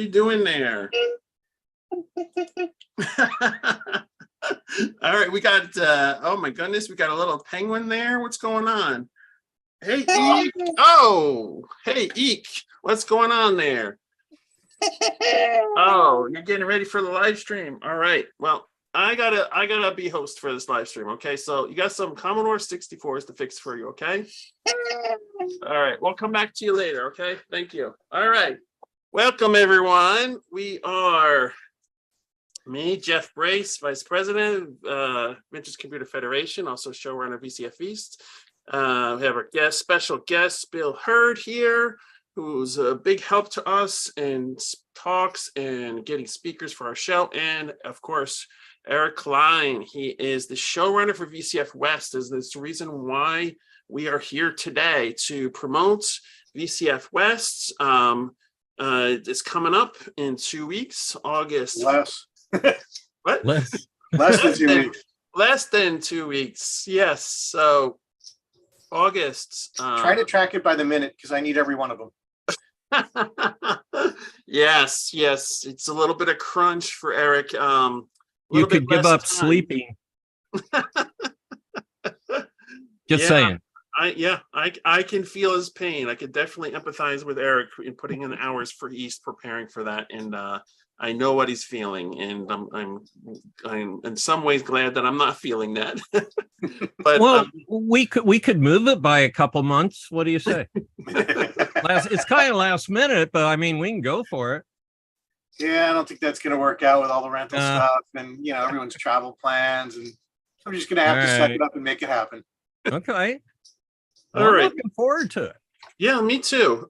are you doing there? All right, we got, oh my goodness, we got a little penguin there. What's going on? Hey, Eek. Oh, hey, Eek. What's going on there? Oh, you're getting ready for the live stream. All right. Well, I gotta be host for this live stream. Okay, so you got some Commodore 64s to fix for you. Okay. All right. We'll come back to you later. Okay. Thank you. All right. Welcome everyone. We are me, Jeff Brace, Vice President, Vintage Computer Federation, also showrunner VCF East. We have our special guest, Bill Hurd here, who's a big help to us in talks and getting speakers for our show. And of course, Eric Klein. He is the showrunner for VCF West. Is this the reason why we are here today to promote VCF West? It's coming up in 2 weeks, August. Less. What? Less than 2 weeks. Less than 2 weeks. Yes. So August. Try to track it by the minute because I need every one of them. Yes. It's a little bit of crunch for Eric. You could give up sleeping. Just saying. I can feel his pain. I could definitely empathize with Eric in putting in hours for East preparing for that, and I know what he's feeling, and I'm in some ways glad that I'm not feeling that. But well, we could move it by a couple months. What do you say? It's kind of last minute, but I mean we can go for it. Yeah, I don't think that's going to work out with all the rental stuff and everyone's travel plans, and I'm just going to have to set it up and make it happen. Okay. All right. Looking forward to it. Yeah, me too.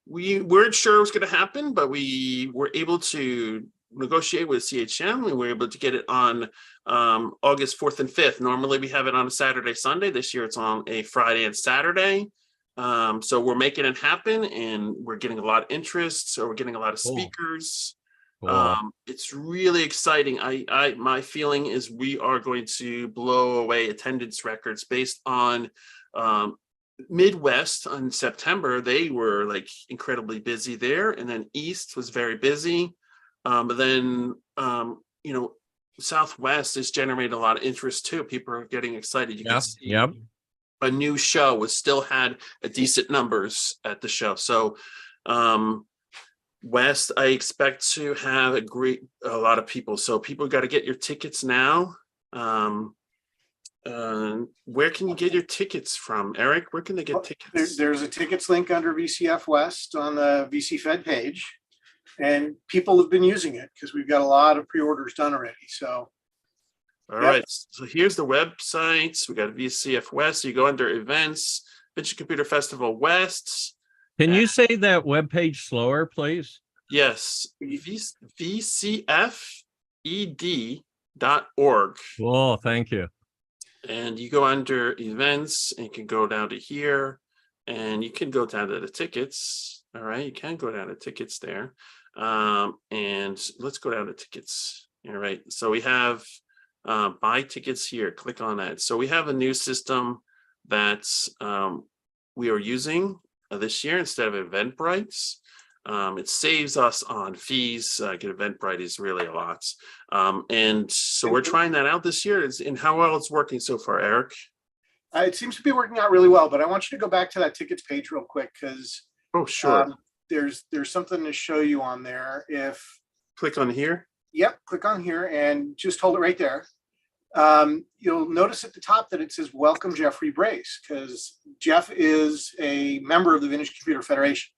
We weren't sure it was going to happen, but we were able to negotiate with CHM. We were able to get it on August 4th and 5th. Normally we have it on a Saturday, Sunday. This year it's on a Friday and Saturday. So we're making it happen, and we're getting a lot of interest. So we're getting a lot of speakers. Cool. It's really exciting. My feeling is we are going to blow away attendance records based on Midwest. On September, they were like incredibly busy there, and then East was very busy. But then Southwest has generated a lot of interest too. People are getting excited. You can see a new show was still had a decent numbers at the show. So West, I expect to have a lot of people. So people got to get your tickets now. Where can you get your tickets from, Eric? Where can they get tickets? There's a tickets link under VCF West on the VC Fed page, and people have been using it because we've got a lot of pre-orders done already. So all right, so here's the websites. We got VCF West. You go under events, Vintage Computer Festival West. Can you say that webpage slower, please? Yes, VCFED.org. Oh, thank you. And you go under events, and you can go down to here, and you can go down to the tickets. All right, you can go down to tickets there. And let's go down to tickets. All right, so we have buy tickets here. Click on that. So we have a new system that we are using this year instead of Eventbrite. It saves us on fees. Eventbrite is really a lot. And so we're trying that out this year. And how well it's working so far, Eric? It seems to be working out really well, but I want you to go back to that tickets page real quick because there's something to show you on there. If click on here. Yep, click on here and just hold it right there. You'll notice at the top that it says welcome Jeffrey Brace, because Jeff is a member of the Vintage Computer Federation,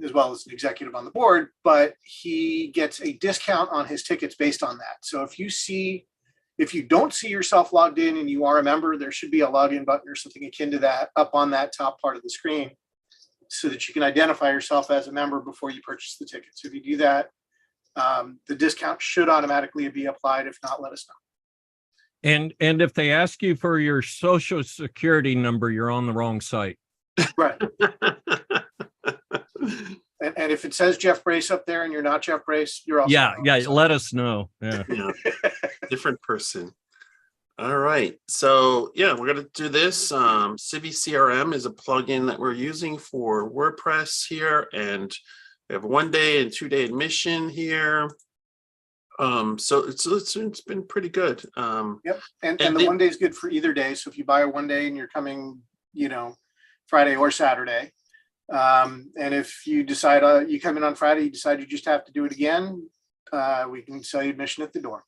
as well as an executive on the board, but he gets a discount on his tickets based on that. So if you don't see yourself logged in and you are a member, there should be a login button or something akin to that up on that top part of the screen so that you can identify yourself as a member before you purchase the ticket. So if you do that, the discount should automatically be applied. If not, let us know. And if they ask you for your social security number, you're on the wrong site. Right. And if it says Jeff Brace up there and you're not Jeff Brace, you're also let us know. Yeah. Different person. All right. So we're going to do this. Civi CRM is a plugin that we're using for WordPress here, and We have 1 day and 2 day admission here. So it's been pretty good. Yep. And and the then- 1 day is good for either day. So if you buy a 1 day and you're coming, Friday or Saturday, and if you decide you come in on Friday, you decide you just have to do it again, we can sell you admission at the door.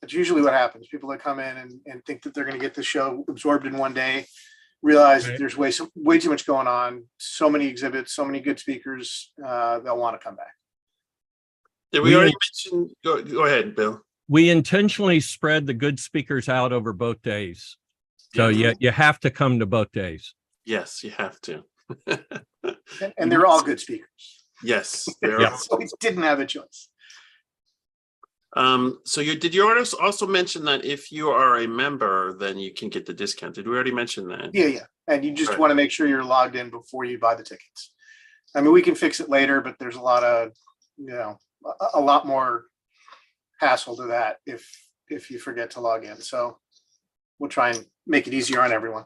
That's usually what happens. People that come in and think that they're going to get the show absorbed in 1 day, realize that there's way too much going on, so many exhibits, so many good speakers, they'll want to come back. Did we already mention? Go ahead, Bill. We intentionally spread the good speakers out over both days. So you have to come to both days. Yes, you have to. And they're all good speakers. Yes. So we didn't have a choice. So did you also mention that if you are a member, then you can get the discount? Did we already mention that? Yeah. And you just want to make sure you're logged in before you buy the tickets. I mean, we can fix it later, but there's a lot of, a lot more hassle to that if you forget to log in. So we'll try and make it easier on everyone.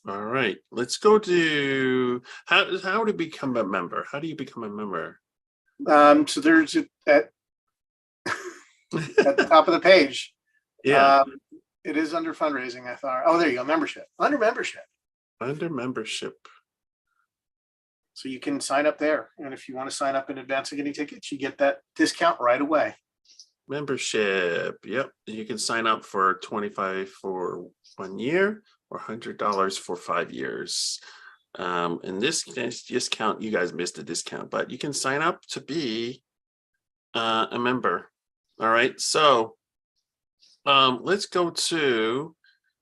All right, let's go to how to become a member. How do you become a member? So there's at the top of the page. Yeah. It is under fundraising, I thought. Oh, there you go. Membership. Under membership. So you can sign up there. And if you want to sign up in advance of getting tickets, you get that discount right away. Membership. Yep. You can sign up for $25 for 1 year or $100 for 5 years. And this discount, you guys missed a discount, but you can sign up to be a member. All right. So let's go to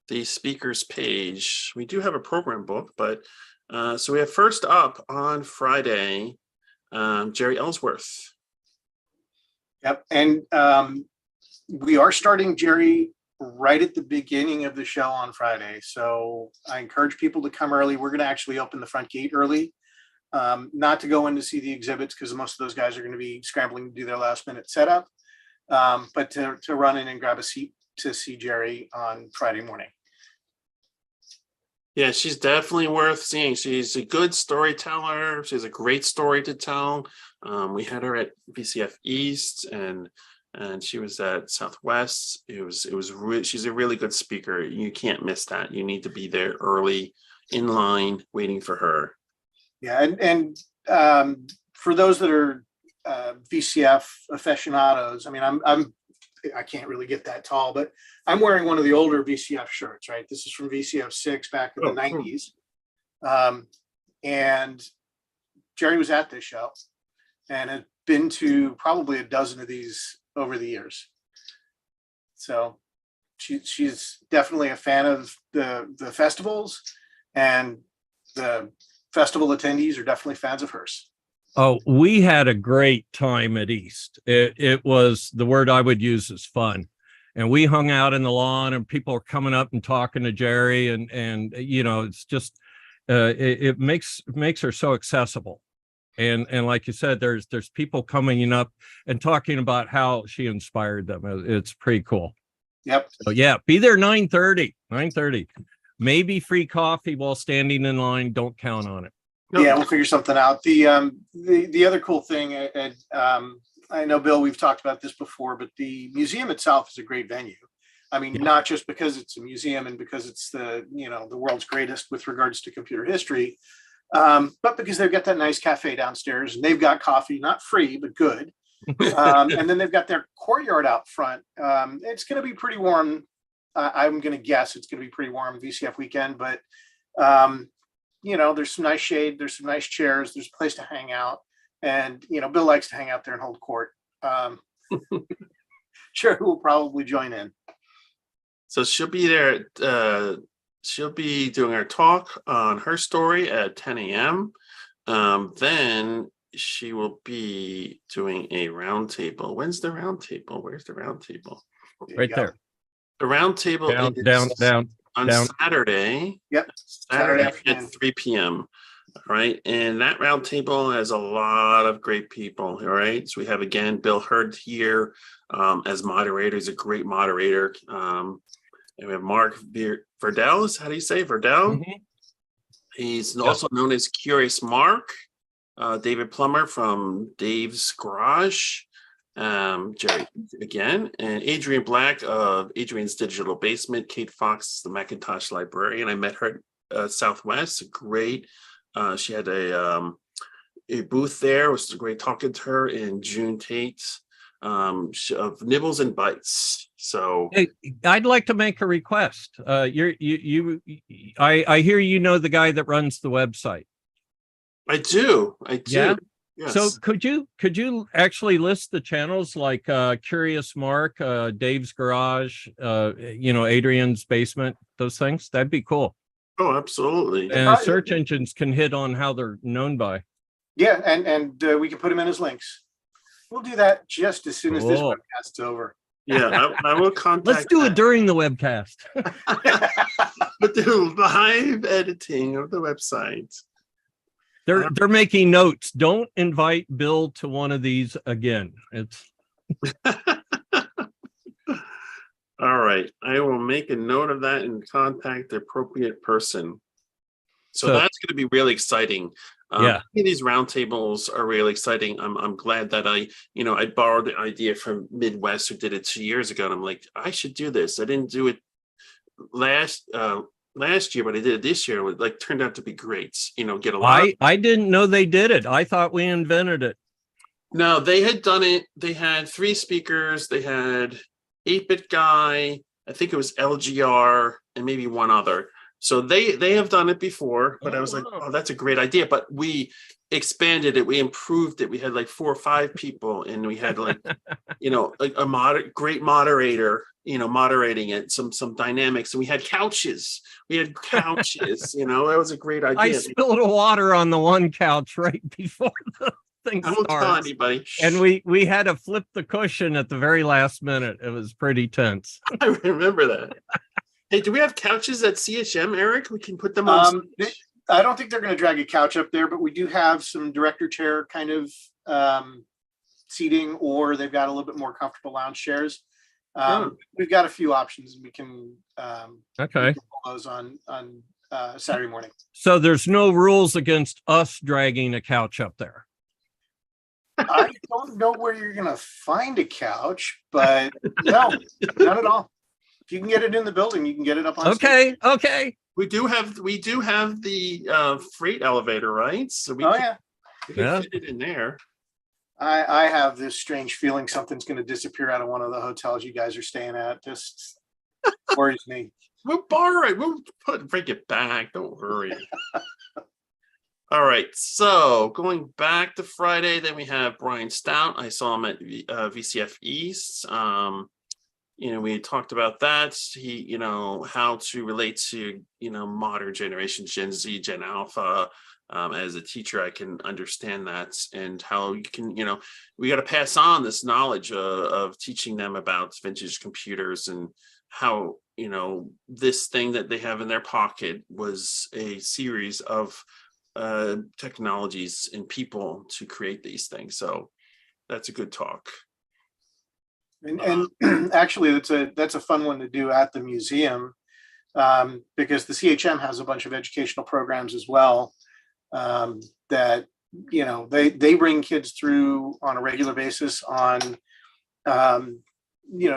the speakers page. We do have a program book, but so we have first up on Friday, Jerry Ellsworth. Yep. And we are starting Jerry right at the beginning of the show on Friday. So I encourage people to come early. We're going to actually open the front gate early, not to go in to see the exhibits because most of those guys are going to be scrambling to do their last minute setup, but to run in and grab a seat to see Jerry on Friday morning. Yeah, she's definitely worth seeing. She's a good storyteller. She has a great story to tell. We had her at VCF East and she was at Southwest. She's a really good speaker. You can't miss that. You need to be there early in line waiting for her. Yeah, and for those that are VCF aficionados, I mean, I can't really get that tall, but I'm wearing one of the older VCF shirts, right? This is from VCF 6 back in the 90s. And Jerry was at this show and had been to probably a dozen of these over the years. So she's definitely a fan of the festivals, and the festival attendees are definitely fans of hers. Oh, we had a great time at East. It was, the word I would use is fun. And we hung out in the lawn and people are coming up and talking to Jerry and it's just, it makes her so accessible. And like you said, there's people coming up and talking about how she inspired them. It's pretty cool. Yep. So yeah, be there 9:30, maybe free coffee while standing in line. Don't count on it. Yeah, we'll figure something out. The other cool thing, I know, Bill, we've talked about this before, but the museum itself is a great venue. I mean, not just because it's a museum and because it's the world's greatest with regards to computer history, but because they've got that nice cafe downstairs and they've got coffee, not free, but good. And then they've got their courtyard out front. It's going to be pretty warm. I'm going to guess it's going to be pretty warm VCF weekend, but there's some nice shade, there's some nice chairs, there's a place to hang out. And, Bill likes to hang out there and hold court. Sure, will probably join in. So she'll be there. She'll be doing her talk on her story at 10 a.m. Then she will be doing a roundtable. When's the roundtable? Where's the roundtable? Right there. The roundtable Down. on Saturday. Yep. Saturday at 3 p.m. All right. And that roundtable has a lot of great people. All right. So we have, again, Bill Hurd here as moderator. He's a great moderator. And we have Mark Verdell. How do you say Verdell? Mm-hmm. He's also known as Curious Mark. David Plummer from Dave's Garage, Jerry again, and Adrian Black of Adrian's Digital Basement. Kate Fox, the Macintosh librarian. I met her at Southwest. Great. She had a booth there. It was great talking to her. In June Tate of Nibbles and Bites. So Hey, I'd like to make a request. I hear you know the guy that runs the website. I do. Yeah? Yes. So could you actually list the channels like Curious Mark, Dave's Garage, Adrian's Basement, those things? That'd be cool. Oh, absolutely. And search engines can hit on how they're known by. Yeah, and we can put them in as links. We'll do that just as soon as this Cool. webcast's over. Yeah, I will contact. Let's do it during the webcast. But do live editing of the website. They're making notes. Don't invite Bill to one of these again. It's All right. I will make a note of that and contact the appropriate person. So that's going to be really exciting. Yeah. These roundtables are really exciting. I'm glad that I borrowed the idea from Midwest, who did it 2 years ago. And I'm like, I should do this. I didn't do it last year, but I did it this year. It turned out to be great. Get a lot. I didn't know they did it. I thought we invented it. No, they had done it. They had 3 speakers. They had 8-Bit Guy. I think it was LGR and maybe one other. So they have done it before, but I was like, oh, that's a great idea. But we expanded it. We improved it. We had 4 or 5 people, and we had great moderator, moderating it, some dynamics. And we had couches. That was a great idea. I spilled water on the one couch right before the thing I won't tell starts. anybody. And we had to flip the cushion at the very last minute. It was pretty tense. I remember that. Hey, do we have couches at CHM, Eric? We can put them on. I don't think they're going to drag a couch up there, but we do have some director chair kind of seating, or they've got a little bit more comfortable lounge chairs. We've got a few options. We can Okay. pull those on Saturday morning. So there's no rules against us dragging a couch up there. I don't know where you're going to find a couch, but no, not at all. If you can get it in the building, you can get it up on stage. Okay. We do have the freight elevator, right? So we can fit it in there. I have this strange feeling something's going to disappear out of one of the hotels you guys are staying at. Just worries me. We'll borrow it. We'll bring it back. Don't worry. All right. So going back to Friday, then we have Brian Stout. I saw him at VCF East. We talked about that. He, how to relate to, modern generation, Gen Z, Gen Alpha. As a teacher, I can understand that, and how you can, we got to pass on this knowledge of teaching them about vintage computers, and how, this thing that they have in their pocket was a series of technologies and people to create these things. So that's a good talk. And actually, that's a fun one to do at the museum, because the CHM has a bunch of educational programs as well, that they bring kids through on a regular basis on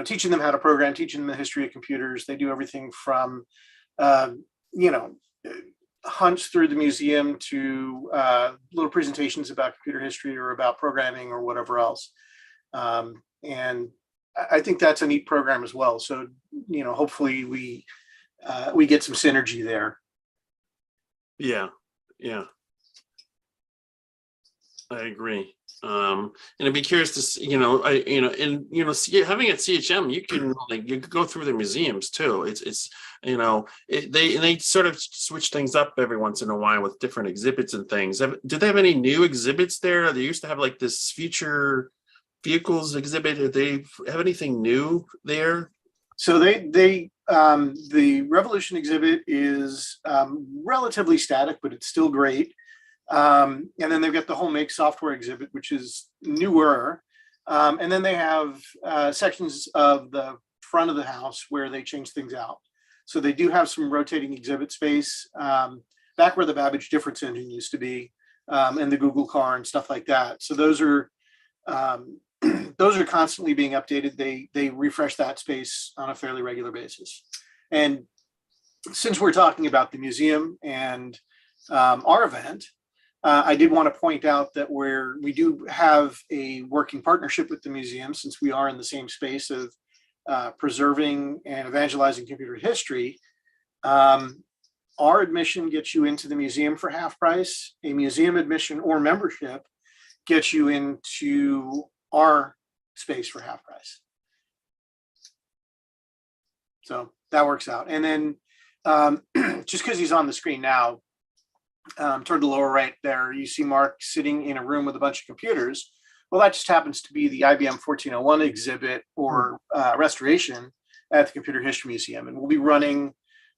teaching them how to program, teaching them the history of computers. They do everything from hunts through the museum to little presentations about computer history or about programming or whatever else. And I think that's a neat program as well. So, hopefully we get some synergy there. Yeah. I agree. And I'd be curious to see, having at CHM, you can you could go through the museums too. They sort of switch things up every once in a while with different exhibits and things. Do they have any new exhibits there? They used to have this future vehicles exhibit. Do they have anything new there? So the Revolution exhibit is relatively static, but it's still great. And then they've got the home make software exhibit, which is newer. And then they have sections of the front of the house where they change things out. So they do have some rotating exhibit space back where the Babbage difference engine used to be. and the Google car and stuff like that. So those are those are constantly being updated. They refresh that space on a fairly regular basis. And since we're talking about the museum and our event, I did want to point out that we do have a working partnership with the museum, since we are in the same space of preserving and evangelizing computer history. Our admission gets you into the museum for half price. A museum admission or membership gets you into our space for half price. So that works out. And then just because he's on the screen now, toward the lower right there, you see Mark sitting in a room with a bunch of computers. Well, that just happens to be the IBM 1401 exhibit or restoration at the Computer History Museum. And we'll be running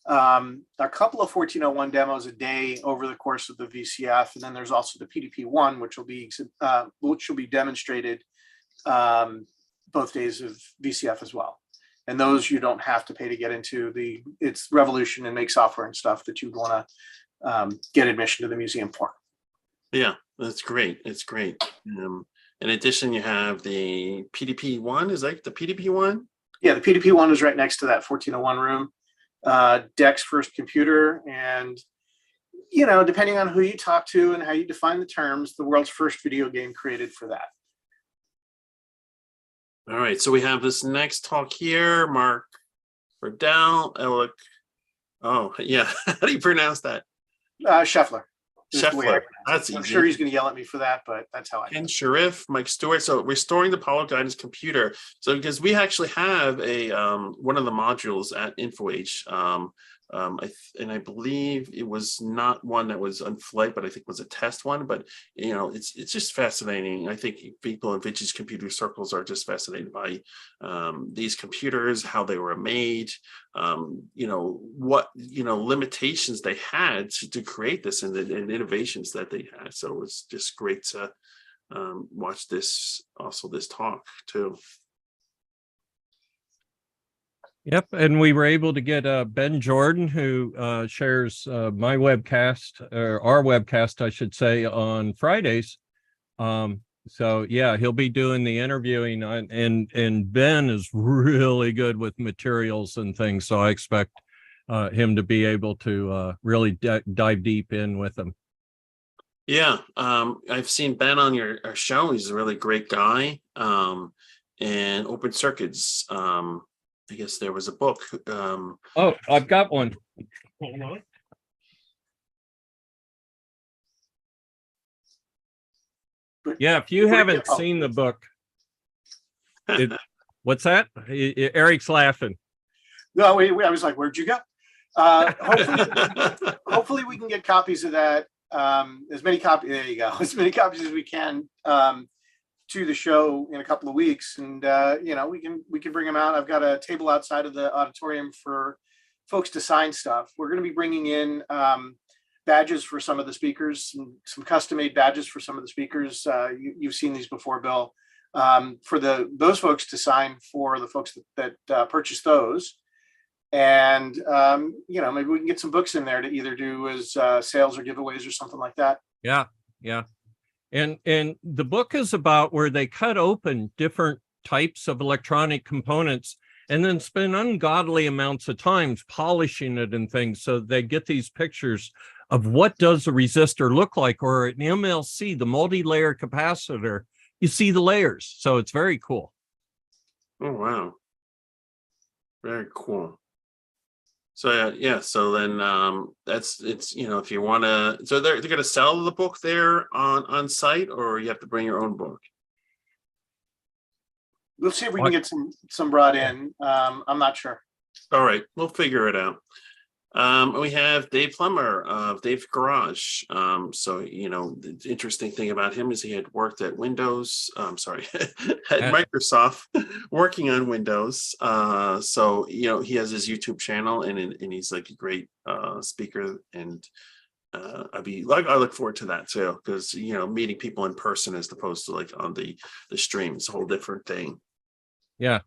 a couple of 1401 demos a day over the course of the VCF. And then there's also the PDP-1, which will be demonstrated both days of VCF as well. And those you don't have to pay to get into. It's revolution and make software and stuff that you'd want to get admission to the museum for. Yeah, that's great. It's great. In addition, you have the PDP-1. Is that the PDP-1? Yeah, the PDP-1 is right next to that 1401 room. Deck's first computer, and depending on who you talk to and how you define the terms, the world's first video game created for that. All right, so we have this next talk here, Mark Verdell, Ellick. Oh, yeah. How do you pronounce that? Scheffler. Scheffler. That's easy. I'm sure he's going to yell at me for that, but that's how I Ken Sharif, Mike Stewart. So restoring the Apollo guidance computer. So because we actually have a one of the modules at InfoAge, I believe it was not one that was on flight, but I think it was a test one. But it's just fascinating. I think people in vintage computer circles are just fascinated by these computers, how they were made, what limitations they had to create this, and innovations that they had. So it was just great to watch this talk too. Yep, and we were able to get Ben Jordan, who shares my webcast, or our webcast, I should say, on Fridays. So yeah, he'll be doing the interviewing, and Ben is really good with materials and things. So I expect him to be able to really dive deep in with them. Yeah, I've seen Ben on your show. He's a really great guy. And Open Circuits. I guess there was a book. Oh, I've got one. Yeah, if you haven't seen the book, what's that? Eric's laughing. No, I was like, where'd you go? Hopefully we can get copies of that. As many copies. There you go. As many copies as we can to the show in a couple of weeks, and we can bring them out. I've got a table outside of the auditorium for folks to sign stuff. We're going to be bringing in badges for some of the speakers, some custom-made badges for some of the speakers. You've seen these before, Bill. For those folks to sign for the folks that purchase those, and maybe we can get some books in there to either do as sales or giveaways or something like that. Yeah. And the book is about where they cut open different types of electronic components and then spend ungodly amounts of time polishing it and things, so they get these pictures of what does a resistor look like, or an MLC, the multi-layer capacitor. You see the layers, so it's very cool. Oh wow, very cool. So yeah, so then it's if you want to, so they're going to sell the book there on site, or you have to bring your own book. We'll see if we can get some brought in. I'm not sure. All right, we'll figure it out. We have Dave Plummer of Dave's Garage. So the interesting thing about him is he had worked at Windows. At Microsoft, working on Windows. So he has his YouTube channel, and he's like a great speaker, and I look forward to that too, because meeting people in person as opposed to like on the stream, it's a whole different thing. Yeah,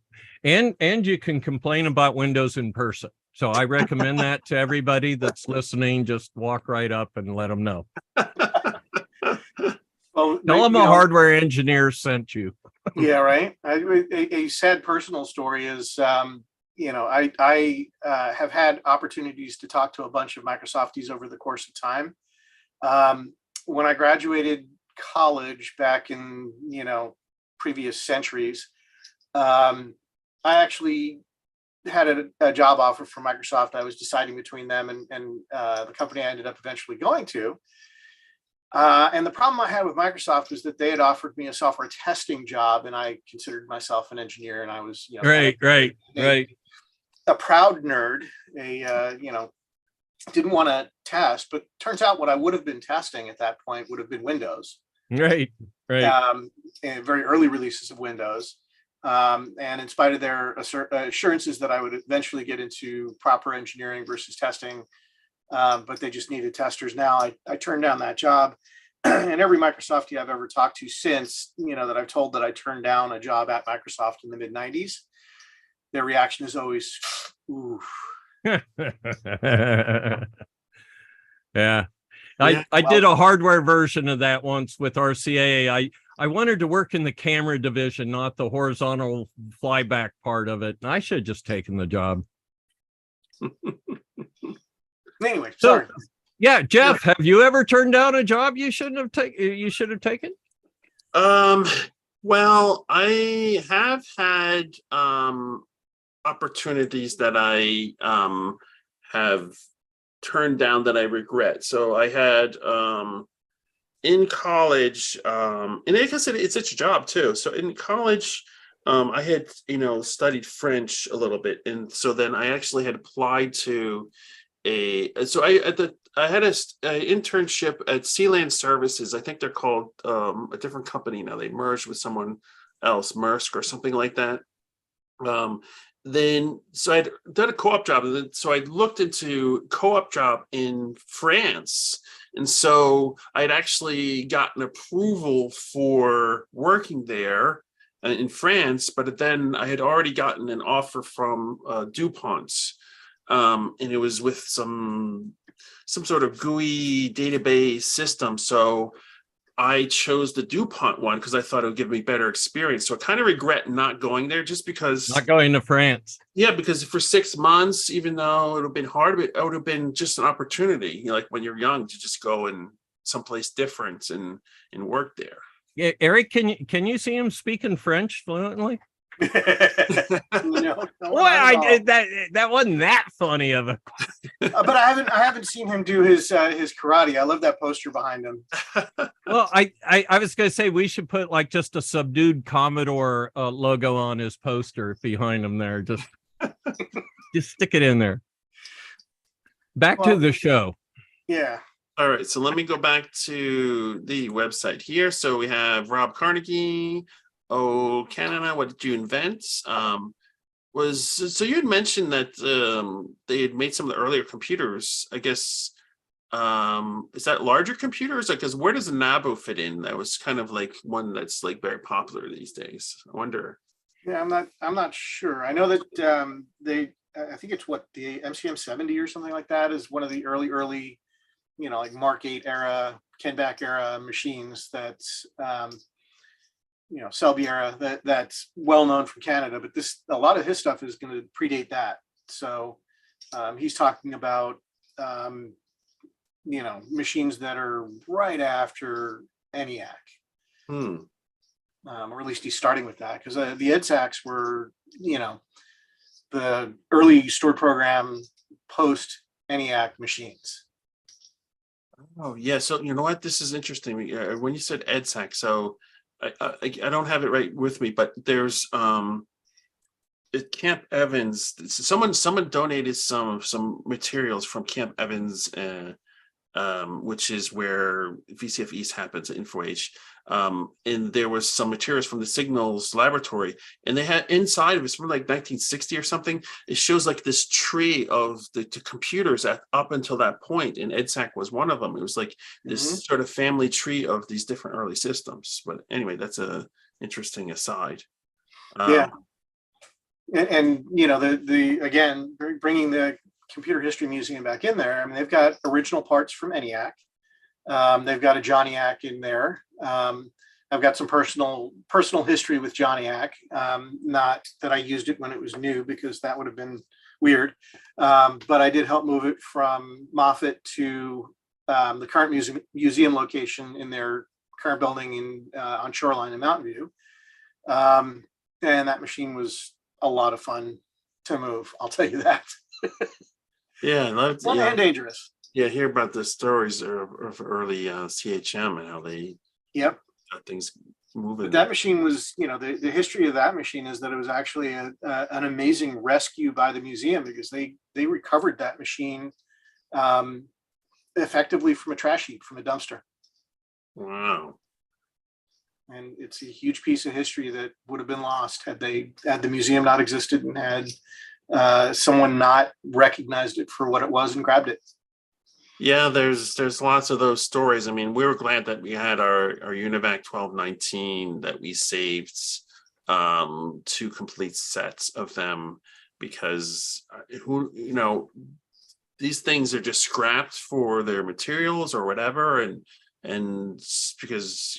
and you can complain about Windows in person. So I recommend that to everybody that's listening. Just walk right up and let them know. Well, Tell them you a know, hardware engineer sent you. yeah, right. A sad personal story is, I have had opportunities to talk to a bunch of Microsofties over the course of time. When I graduated college back in, previous centuries, I actually had a job offer from Microsoft. I was deciding between them and the company I ended up eventually going to. And the problem I had with Microsoft was that they had offered me a software testing job, and I considered myself an engineer, and I was, Right. a proud nerd, didn't want to test, but turns out what I would have been testing at that point would have been Windows, Right. and very early releases of Windows. And in spite of their assurances that I would eventually get into proper engineering versus testing, but they just needed testers now, I turned down that job. And every Microsoftie I've ever talked to since, that I've told that I turned down a job at Microsoft in the mid 90s, their reaction is always, ooh. Yeah. I did a hardware version of that once with RCA. I wanted to work in the camera division, not the horizontal flyback part of it. And I should have just taken the job. Anyway, So, sorry. yeah, Jeff, have you ever turned down a job you shouldn't have taken? You should have taken? Well, I have had opportunities that I have turned down that I regret. So I had in college, and I guess it's a job too. So in college, I had studied French a little bit, and so then I actually had applied to I had an internship at Sealand Services. I think they're called a different company now. They merged with someone else, Maersk or something like that. So I'd done a co-op job, and then so I looked into co-op job in France, and so I'd actually gotten approval for working there in France, but then I had already gotten an offer from DuPont, and it was with some sort of GUI database system. So I chose the DuPont one because I thought it would give me better experience. So I kind of regret not going there, just because Not going to France. Yeah, because for 6 months, even though it would have been hard, it would have been just an opportunity, like when you're young, to just go in someplace different and work there. Yeah, Eric, can you see him speaking French fluently? No, Well, that wasn't that funny of a. but I haven't seen him do his karate. I love that poster behind him. Well, I was going to say we should put like just a subdued Commodore logo on his poster behind him there. Just stick it in there. Back to the show. Yeah. All right, so let me go back to the website here. So we have Rob Carnegie. Oh, Canada, what did you invent? So you had mentioned that they had made some of the earlier computers. I guess is that larger computers? Because where does the Nabo fit in? That was kind of like one that's like very popular these days. I wonder. Yeah, I'm not sure. I know that I think it's what, the MCM 70 or something like that is one of the early, like Mark 8 era, Ken Back era machines that's Selby era that's well known from Canada, but a lot of his stuff is going to predate that. So he's talking about machines that are right after ENIAC, or at least he's starting with that, because the EDSACs were the early stored program post ENIAC machines. Oh yeah, so you know what? This is interesting. When you said EDSAC, so I don't have it right with me, but there's at Camp Evans, someone donated some materials from Camp Evans, which is where VCF East happens at InfoH. And there was some materials from the Signals laboratory, and they had inside of it, from like 1960 or something, it shows like this tree of the computers up until that point, and EDSAC was one of them. It was like this sort of family tree of these different early systems. But anyway, that's a interesting aside. Yeah. And the again, bringing the Computer History Museum back in there, I mean, they've got original parts from ENIAC. They've got a Johnny-ac in there. I've got some personal history with Johnny-ac. Not that I used it when it was new, because that would have been weird. But I did help move it from Moffett to the current museum location in their current building on Shoreline in Mountain View. And that machine was a lot of fun to move, I'll tell you that. Yeah, Fun and dangerous. Yeah, hear about the stories of early CHM and how they got things moving. But that machine was, the history of that machine is that it was actually an amazing rescue by the museum, because they recovered that machine effectively from a trash heap, from a dumpster. Wow. And it's a huge piece of history that would have been lost had the museum not existed and had someone not recognized it for what it was and grabbed it. Yeah, there's lots of those stories. I mean, we were glad that we had our UNIVAC 1219 that we saved 2 complete sets of them, because these things are just scrapped for their materials or whatever, and because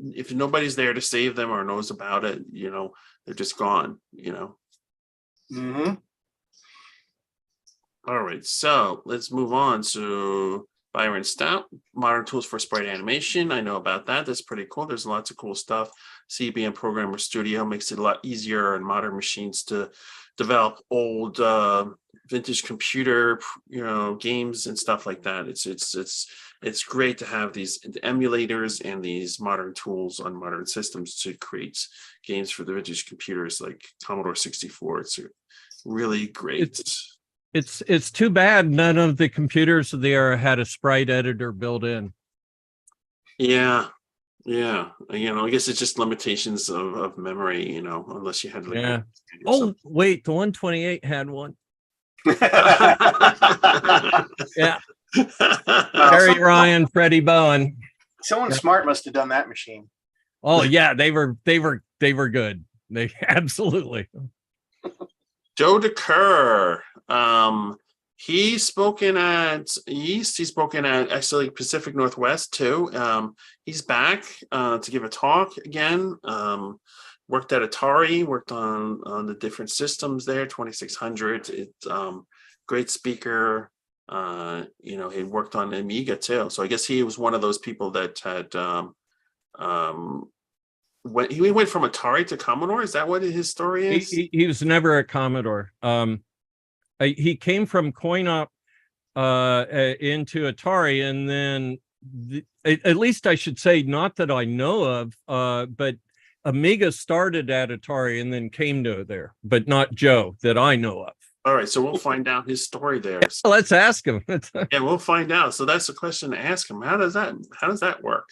if nobody's there to save them or knows about it, they're just gone. Mm-hmm. All right, so let's move on to Byron Stout, modern tools for sprite animation. I know about that. That's pretty cool. There's lots of cool stuff. CBM Programmer Studio makes it a lot easier on modern machines to develop old vintage computer, games and stuff like that. It's great to have these emulators and these modern tools on modern systems to create games for the vintage computers like Commodore 64. It's really great. It's too bad none of the computers there had a sprite editor built in. Yeah. I guess it's just limitations of memory, unless you had Oh, wait, the 128 had one. Yeah. Terry Ryan, Freddie Bowen. Someone smart must have done that machine. Oh yeah, they were good. They absolutely. Joe DeCurr, he's spoken at East. He's spoken at actually Pacific Northwest too. He's back to give a talk again. Worked at Atari, worked on the different systems there, 2600. It's great speaker. He worked on Amiga too. So I guess he was one of those people that had when he went from Atari to Commodore. Is that what his story is? He was never a Commodore. He came from coin-op into Atari, and then at least I should say, not that I know of, but Amiga started at Atari and then came to there, but not Joe that I know of. All right, so we'll find out his story there. So let's ask him. Yeah, we'll find out. So that's the question to ask him. How does that work?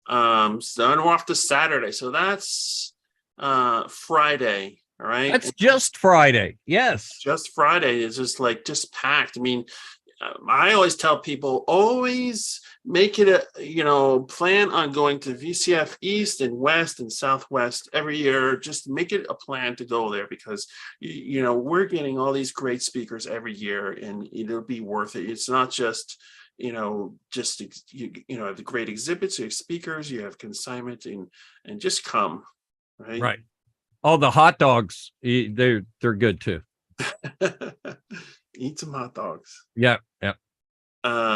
So we're off to Saturday. So that's Friday. All right. That's just Friday. Yes. Just Friday. It's just packed. I mean, I always tell people, always make it plan on going to VCF East and West and Southwest every year. Just make it a plan to go there, because we're getting all these great speakers every year, and it'll be worth it. It's not just you have the great exhibits, you have speakers, you have consignment, and just come. Right. Oh, the hot dogs, they're good too. Eat some hot dogs. Yeah.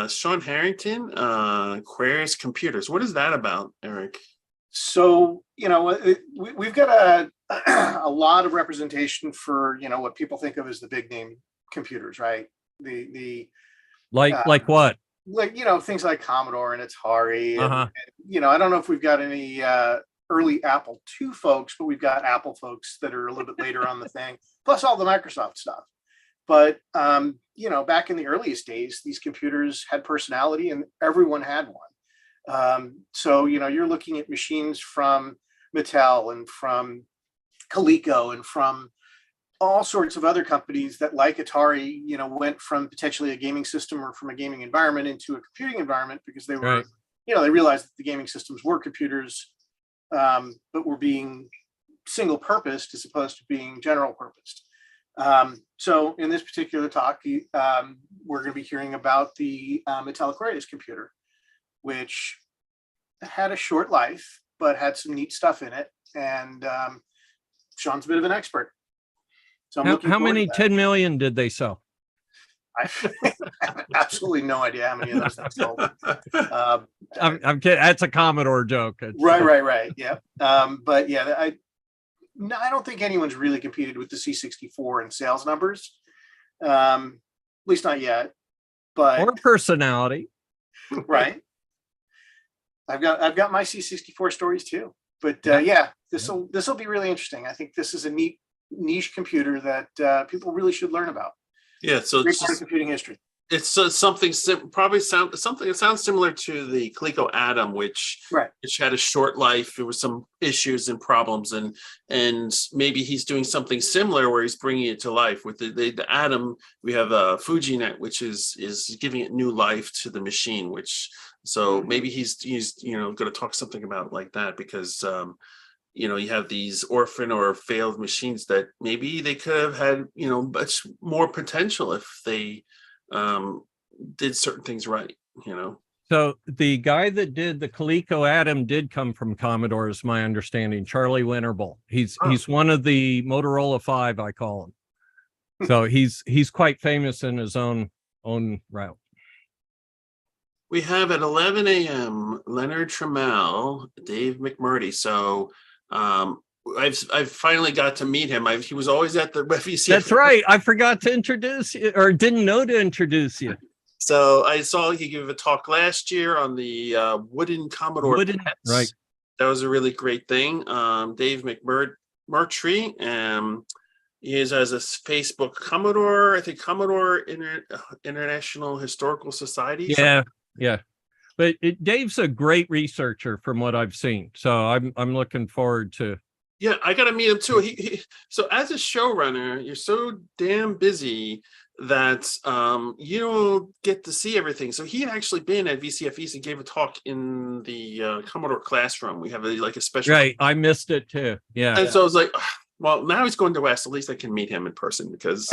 Sean Harrington, Aquarius Computers. What is that about, Eric? So we've got a lot of representation for what people think of as the big name computers, right? The like what? Like things like Commodore and Atari. And, I don't know if we've got any early Apple II folks, but we've got Apple folks that are a little bit later on the thing, plus all the Microsoft stuff. But back in the earliest days, these computers had personality, and everyone had one. So you're looking at machines from Mattel and from Coleco and from all sorts of other companies that, like Atari, went from potentially a gaming system or from a gaming environment into a computing environment, because they were, they realized that the gaming systems were computers, but were being single purposed as opposed to being general purposed. So in this particular talk, we're going to be hearing about the Metallic Radius computer, which had a short life, but had some neat stuff in it. And Sean's a bit of an expert. So I'm looking How forward many to that. 10 million did they sell? I have absolutely no idea how many of those they sold. I'm kidding. That's a Commodore joke. Right. Yeah. But yeah, I don't think anyone's really competed with the C64 in sales numbers. At least not yet. But Or personality. right. I've got my C64 stories too. But this will be really interesting. I think this is a neat niche computer that people really should learn about. Yeah, so Great part of computing history. It's something that sounds similar to the Coleco Atom, which had a short life. There were some issues and problems, and maybe he's doing something similar where he's bringing it to life with the Atom. We have a FujiNet, which is giving it new life to the machine. Maybe he's going to talk something about like that, because you have these orphan or failed machines that maybe they could have had much more potential if they did certain things right. So the guy that did the Coleco Atom did come from Commodore, is my understanding. Charlie Winterbull. He's one of the Motorola 5, I call him. So he's quite famous in his own route. We have at 11 a.m. Leonard Trammell, Dave McMurty. So I've finally got to meet him. He was always at the VCF. That's right. I forgot to introduce you, or didn't know to introduce you. So I saw he gave a talk last year on the wooden Commodore pets. Right. That was a really great thing. Dave McMurtry, he has a Facebook Commodore, I think Commodore International Historical Society. Yeah. But Dave's a great researcher from what I've seen. So I'm looking forward to. Yeah, I got to meet him too. So as a showrunner, you're so damn busy that you don't get to see everything. So he had actually been at VCF East and gave a talk in the Commodore classroom. We have a special. Right, I missed it too. Yeah. And so I was like, well, now he's going to West. At least I can meet him in person, because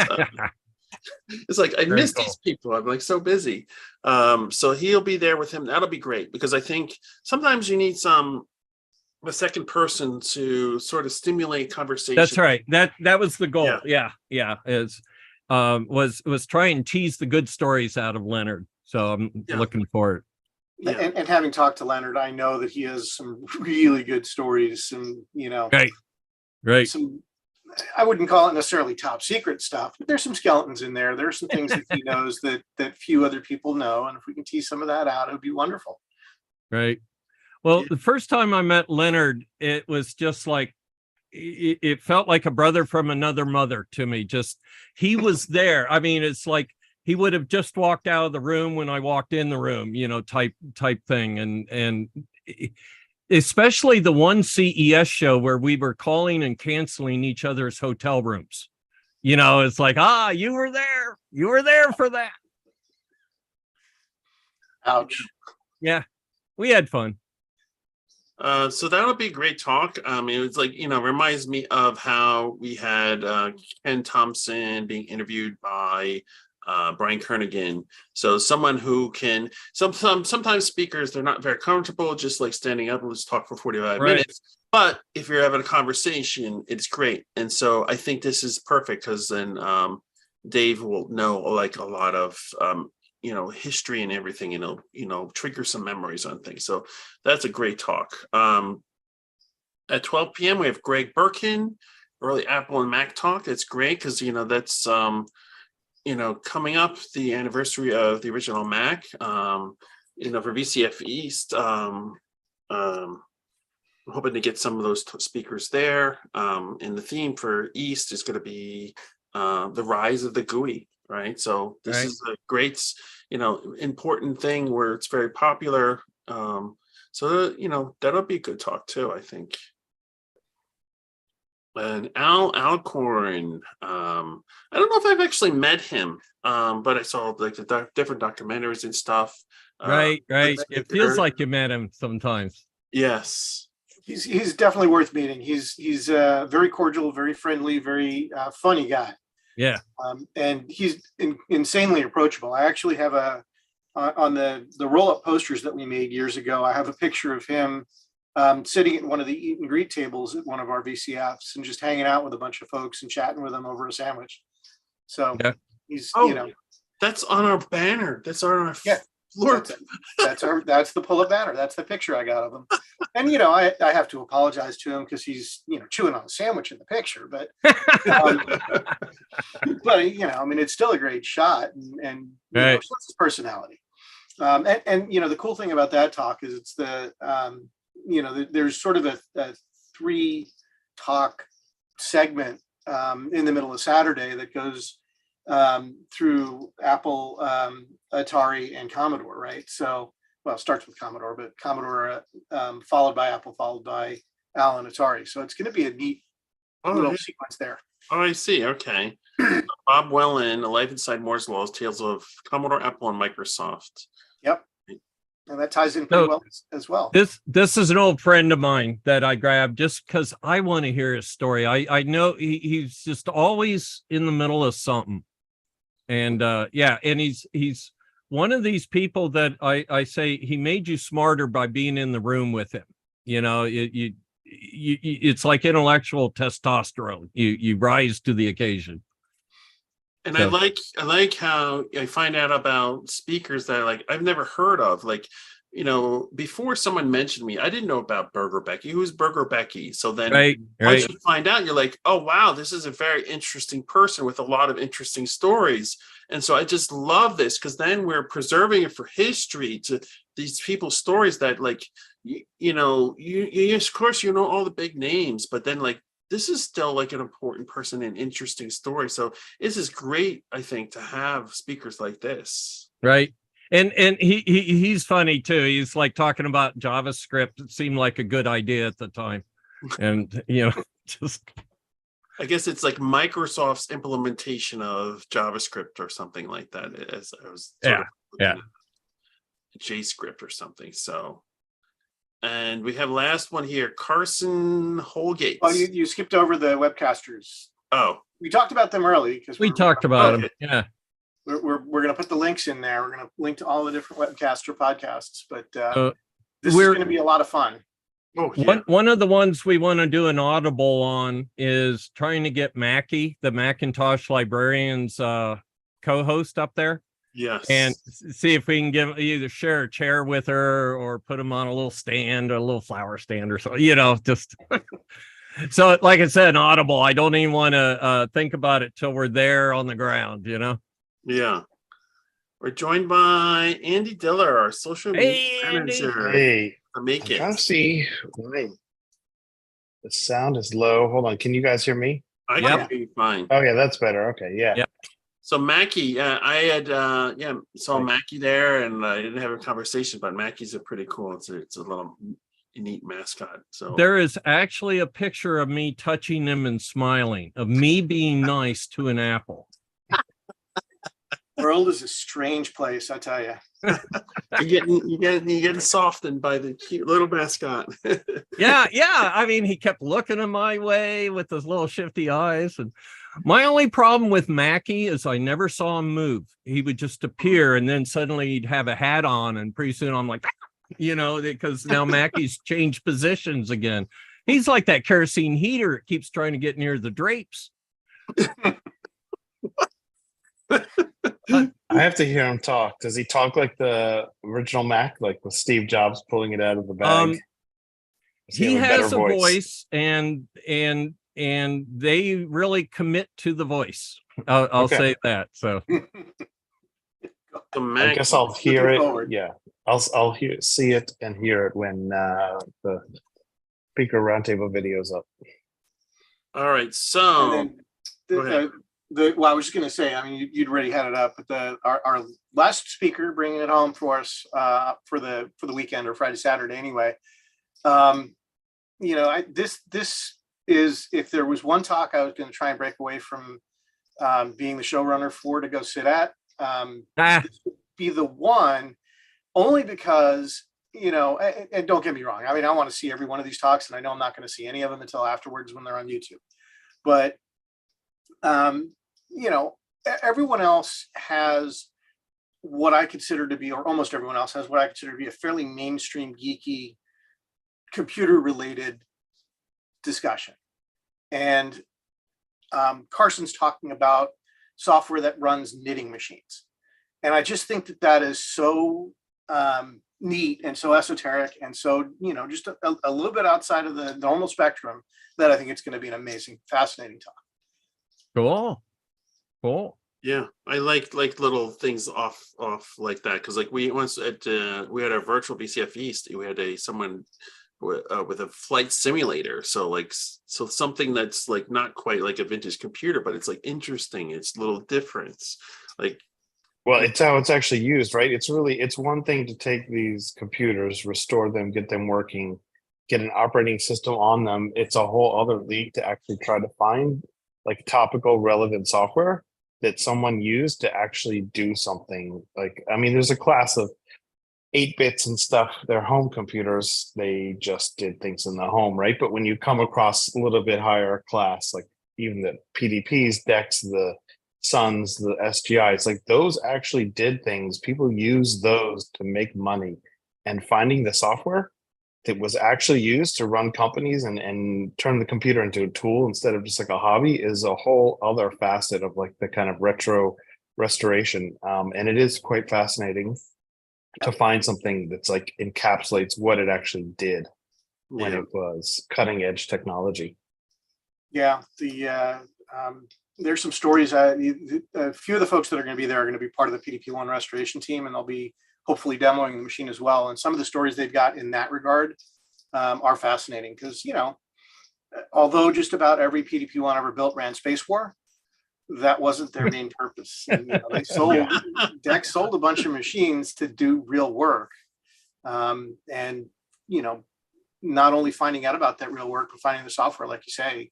it's like I miss these people. I'm like so busy. So he'll be there with him. That'll be great, because I think sometimes you need a second person to sort of stimulate conversation. That's right. That was the goal. Yeah. Was try and tease the good stories out of Leonard. So I'm looking forward. Yeah. And having talked to Leonard, I know that he has some really good stories, and Right. Some, I wouldn't call it necessarily top secret stuff, but there's some skeletons in there. There's some things that he knows that few other people know. And if we can tease some of that out, it would be wonderful. Right. Well, the first time I met Leonard, it was just like, it felt like a brother from another mother to me. Just, he was there. I mean, it's like he would have just walked out of the room when I walked in the room, type thing. And especially the one CES show where we were calling and canceling each other's hotel rooms. It's like, you were there for that. Ouch. Yeah, we had fun. So that'll be a great talk. It was like, reminds me of how we had Ken Thompson being interviewed by Brian Carnegie. So someone who can, sometimes speakers, they're not very comfortable just like standing up and let's talk for 45 minutes. But if you're having a conversation, it's great. And so I think this is perfect, because then Dave will know like a lot of history and everything, trigger some memories on things. So that's a great talk. At 12 p.m. we have Greg Birkin, early Apple and Mac talk. It's great because that's coming up the anniversary of the original Mac. For VCF East, I'm hoping to get some of those speakers there. And the theme for East is going to be the rise of the GUI. Right. So this is a great, important thing where it's very popular. So that'll be a good talk too, I think. And Alcorn, I don't know if I've actually met him, but I saw like the different documentaries and stuff. Right. It feels like you met him sometimes. Yes. He's definitely worth meeting. He's very cordial, very friendly, very funny guy. Yeah. And he's insanely approachable. I actually have on the roll-up posters that we made years ago, I have a picture of him sitting at one of the eat and greet tables at one of our VCFs and just hanging out with a bunch of folks and chatting with them over a sandwich. So Yeah. he's, that's on our banner. That's on our floor. That's the pull-up banner. That's the picture I got of him. And I have to apologize to him because he's chewing on a sandwich in the picture, but but I mean, it's still a great shot, and right. So it's his personality. And the cool thing about that talk is it's there's sort of a 3 talk segment in the middle of Saturday that goes through Apple, Atari, and Commodore, right? So, well, it starts with Commodore, but Commodore followed by Apple, followed by Al and Atari. So it's going to be a neat little sequence there. Oh, I see. Okay. Bob Wellen, A Life Inside Moore's Law, Tales of Commodore, Apple, and Microsoft. Yep. And that ties in pretty well as well. This is an old friend of mine that I grabbed just because I want to hear his story. I know he's just always in the middle of something. And and he's one of these people that I say he made you smarter by being in the room with him. It's like intellectual testosterone. You rise to the occasion. And so, I like how I find out about speakers that I've never heard of. Before someone mentioned me, I didn't know about Burger Becky. Who's Burger Becky? So then once you find out, you're like, oh, wow, this is a very interesting person with a lot of interesting stories. And so I just love this because then we're preserving it for history to these people's stories that of course, all the big names, but then this is still an important person and interesting story. So this is great, I think, to have speakers like this. Right. And he's funny too. He's talking about JavaScript. It seemed like a good idea at the time. And, just. I guess it's like Microsoft's implementation of JavaScript or something like that. As I was JScript or something. So, and we have last one here, Carson Holgate. Oh, you skipped over the webcasters. Oh, we talked about them early because we talked about them. Yeah. We're going to put the links in there. We're going to link to all the different webcaster podcasts, but this is going to be a lot to Oh, yeah. One of the ones we want to do an audible on is trying to get Mackie, the Macintosh Librarians co-host up there. Yes. And see if we can either share a chair with her or put him on a little stand or a little flower stand or so, just so like I said, an audible. I don't even want to think about it till we're there on the ground, Yeah. We're joined by Andy Diller, our social media manager. Hey, I'm trying to see why the sound is low. Hold on. Can you guys hear me? I can hear you fine. Oh, yeah, that's better. Okay, yeah. Yep. So Mackie, I had saw Mackie there, and I didn't have a conversation, but Mackie's a pretty cool. It's a little neat mascot. So there is actually a picture of me touching him and smiling, of me being nice to an apple. The world is a strange place, I tell you. You're getting softened by the cute little mascot. Yeah. I mean, he kept looking in my way with those little shifty eyes. And my only problem with Mackie is I never saw him move. He would just appear, and then suddenly he'd have a hat on, and pretty soon I'm like, because now Mackie's changed positions again. He's like that kerosene heater. It keeps trying to get near the drapes. I have to hear him talk. Does he talk like the original Mac, like with Steve Jobs pulling it out of the bag? He has a voice, and they really commit to the voice. I'll say that. So I guess I'll hear it. Yeah, I'll see it and hear it when the speaker roundtable video's up. All right, so go ahead. Well, I was just going to say, I mean, you'd already had it up, but our last speaker bringing it home for us for the weekend or Friday, Saturday, anyway. This is, if there was one talk I was going to try and break away from being the showrunner for to go sit at, this would be the one, only because, and don't get me wrong. I mean, I want to see every one of these talks, and I know I'm not going to see any of them until afterwards when they're on YouTube. But everyone else has what I consider to be, or almost everyone else has what I consider to be a fairly mainstream geeky computer related discussion. And Carson's talking about software that runs knitting machines. And I just think that is so neat and so esoteric and so, just a little bit outside of the normal spectrum, that I think it's going to be an amazing, fascinating talk. Cool. Yeah, I like little things off like that, because like we once we had a virtual VCF East, we had someone with a flight simulator, so something that's like not quite like a vintage computer, but it's like interesting, it's a little difference, like. Well, it's how it's actually used, right? It's one thing to take these computers, restore them, get them working, get an operating system on them. It's a whole other league to actually try to find like topical relevant software that someone used to actually do something. Like, I mean, there's a class of 8-bits and stuff. They're home computers. They just did things in the home, right? But when you come across a little bit higher class, like even the PDPs, DECs, the Suns, the SGIs, like those actually did things. People use those to make money, and finding the software that was actually used to run companies and turn the computer into a tool instead of just like a hobby is a whole other facet of like the kind of retro restoration. And it is quite fascinating to find something that's like encapsulates what it actually did when it was cutting edge technology. Yeah, there's some stories. A few of the folks that are going to be there are going to be part of the PDP-1 restoration team, and they'll be hopefully demoing the machine as well. And some of the stories they've got in that regard are fascinating, because, although just about every PDP-1 ever built ran Space War, that wasn't their main purpose. And, they sold, DEC sold a bunch of machines to do real work. And, not only finding out about that real work, but finding the software, like you say,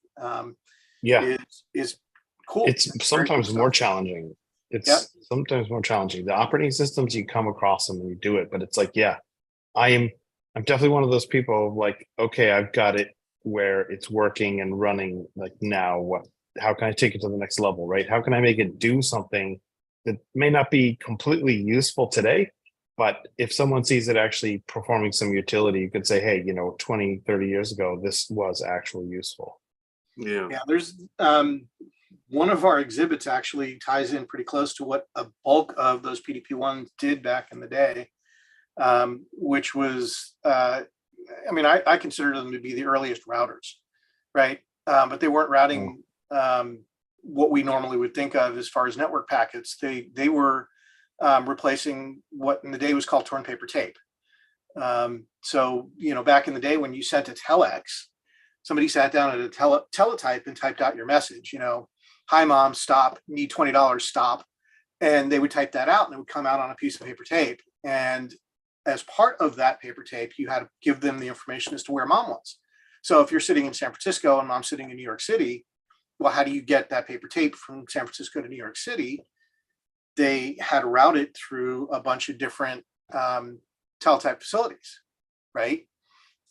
is cool. It's sometimes more challenging. It's sometimes more challenging. The operating systems, you come across them and you do it, but it's like, I'm definitely one of those people like, okay, I've got it where it's working and running. Like, now how can I take it to the next level, right? How can I make it do something that may not be completely useful today, but if someone sees it actually performing some utility, you could say, hey, 20, 30 years ago, this was actually useful. Yeah, there's one of our exhibits actually ties in pretty close to what a bulk of those PDP-1s did back in the day, which was, I consider them to be the earliest routers, right? But they weren't routing what we normally would think of as far as network packets. They were replacing what in the day was called torn paper tape. So, back in the day when you sent a telex, somebody sat down at a teletype and typed out your message, hi mom, stop, need $20, stop. And they would type that out and it would come out on a piece of paper tape. And as part of that paper tape, you had to give them the information as to where mom was. So if you're sitting in San Francisco and mom's sitting in New York City, well, how do you get that paper tape from San Francisco to New York City? They had to route it through a bunch of different teletype facilities, right?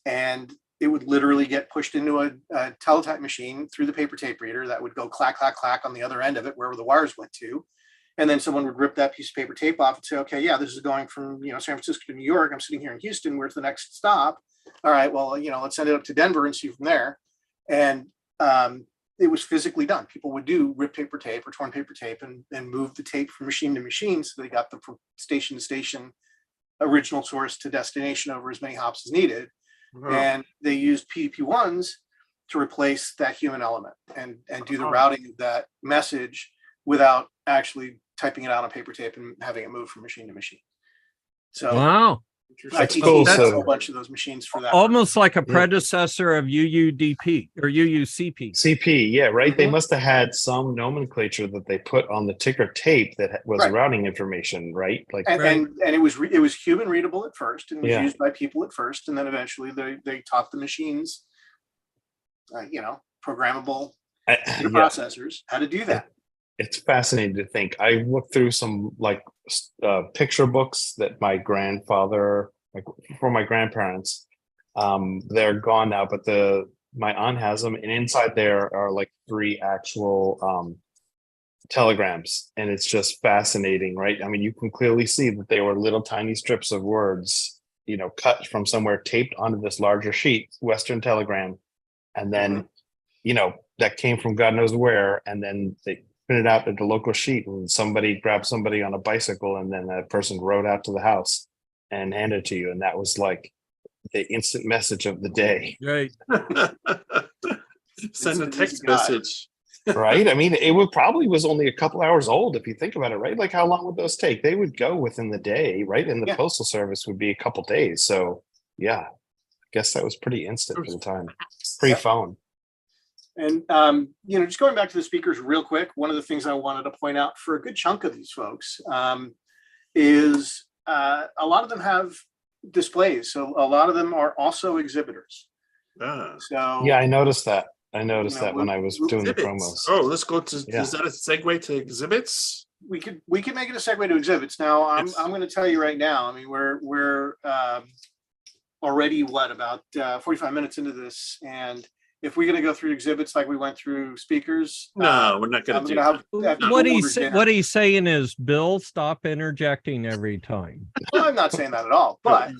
And it would literally get pushed into a teletype machine through the paper tape reader that would go clack, clack, clack on the other end of it, wherever the wires went to. And then someone would rip that piece of paper tape off and say, okay, this is going from, San Francisco to New York. I'm sitting here in Houston. Where's the next stop? All right, well, let's send it up to Denver and see from there. And it was physically done. People would do rip paper tape or torn paper tape and move the tape from machine to machine. So they got the from station to station, original source to destination over as many hops as needed. And they used PDP-1s to replace that human element and do the routing of that message without actually typing it out on paper tape and having it move from machine to machine. So wow, I teach a whole bunch of those machines for that. Almost like a predecessor of UUDP or UUCP. CP, yeah, right. Mm-hmm. They must have had some nomenclature that they put on the ticker tape that was routing information, right? Like, and it was human readable at first, and was used by people at first, and then eventually they taught the machines, programmable processors how to do that. It's fascinating to think. I looked through some picture books that my grandfather, for my grandparents, they're gone now, but my aunt has them, and inside there are 3 actual telegrams, and it's just fascinating, right? I mean, you can clearly see that they were little tiny strips of words, cut from somewhere, taped onto this larger sheet, Western Telegram, and then that came from God knows where, and then they printed out at the local sheet, and somebody grabbed somebody on a bicycle, and then that person rode out to the house and handed it to you, and that was like the instant message of the day. Right. Send a text message. Right? I mean, probably was only a couple hours old if you think about it, right? Like, how long would those take? They would go within the day, right? And the postal service would be a couple days. So yeah, I guess that was pretty instant for the time, pre-phone. And just going back to the speakers real quick, one of the things I wanted to point out for a good chunk of these folks is a lot of them have displays. So a lot of them are also exhibitors. So yeah, I noticed that. When I was doing the promos. Oh, let's go to. Is that a segue to exhibits? We could make it a segue to exhibits. Now, I'm going to tell you right now. I mean, we're already about 45 minutes into this, and if we're going to go through exhibits like we went through speakers, no, we're not going to do that. What he's saying is, Bill, stop interjecting every time. Well, I'm not saying that at all, but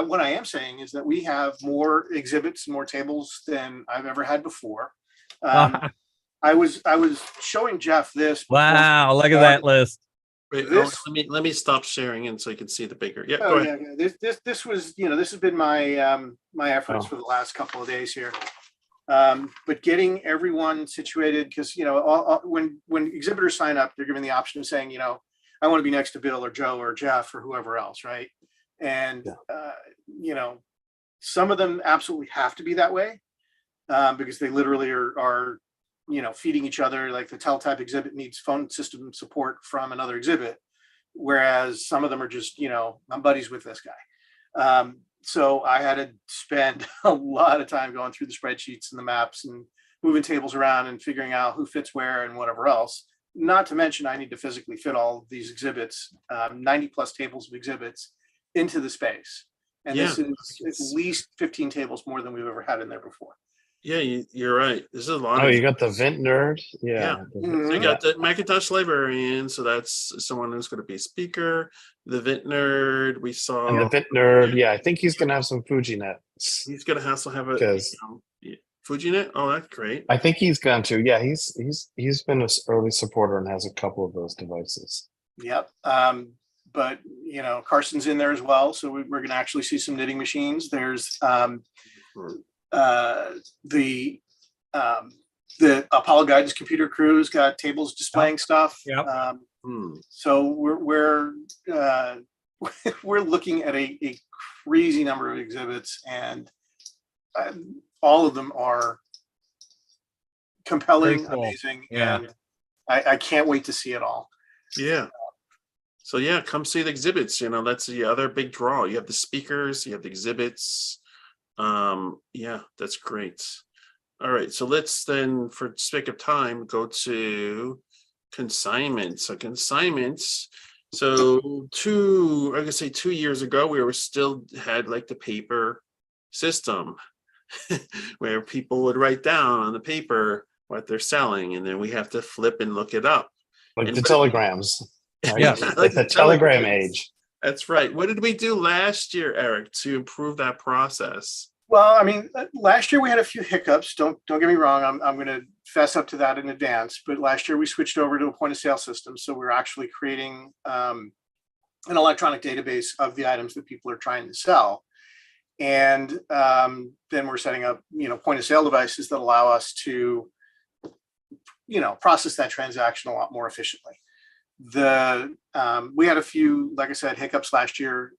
what I am saying is that we have more exhibits, more tables than I've ever had before. I was showing Jeff this. Wow, look at that list. Wait, let me stop sharing, and so you can see the bigger. Yeah, go ahead. This was this has been my my efforts for the last couple of days here. But getting everyone situated, because when exhibitors sign up, they're given the option of saying, I want to be next to Bill or Joe or Jeff or whoever else, right? And some of them absolutely have to be that way because they literally are feeding each other. Like the teletype exhibit needs phone system support from another exhibit, whereas some of them are just I'm buddies with this guy. So I had to spend a lot of time going through the spreadsheets and the maps and moving tables around and figuring out who fits where and whatever else. Not to mention, I need to physically fit all these exhibits, 90 plus tables of exhibits into the space. And this is at least 15 tables more than we've ever had in there before. Yeah, you're right. This is a lot. Oh, you got the Vent Nerd. Yeah. So you got the Macintosh librarian. So that's someone who's going to be a speaker. The Vent Nerd, we saw. And the Vent Nerd, yeah, I think he's going to have some FujiNet. He's going to also have a FujiNet. Oh, that's great. I think he's going to. Yeah, he's been an early supporter and has a couple of those devices. Yep. But Carson's in there as well. So we're going to actually see some knitting machines. There's the Apollo Guidance computer crew's got tables displaying stuff. Yep. So we're looking at a crazy number of exhibits, and all of them are compelling, amazing, and I can't wait to see it all. Yeah. So come see the exhibits. That's the other big draw. You have the speakers, you have the exhibits. That's great. All right, so let's then, for sake of time, go to consignment. So consignments. So 2 years ago, we were still had like the paper system where people would write down on the paper what they're selling, and then we have to flip and look it up. Like the telegrams. Right? Yeah, like the telegram age. That's right. What did we do last year, Eric, to improve that process? Well, I mean, last year we had a few hiccups. Don't get me wrong. I'm going to fess up to that in advance. But last year we switched over to a point of sale system. So we're actually creating an electronic database of the items that people are trying to sell. And then we're setting up, point of sale devices that allow us to, process that transaction a lot more efficiently. We had a few, like I said, hiccups last year.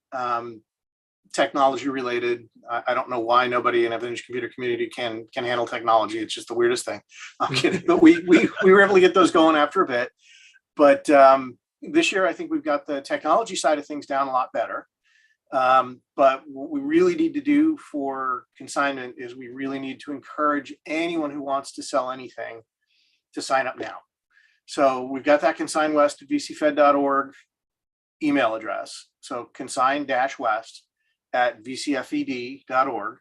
Technology related. I don't know why nobody in the vintage computer community can handle technology. It's just the weirdest thing. I'm kidding, but we were able to get those going after a bit. But this year, I think we've got the technology side of things down a lot better. But what we really need to do for consignment is we really need to encourage anyone who wants to sell anything to sign up now. So we've got that Consign West at vcfed.org email address. So consign-west at vcfed.org.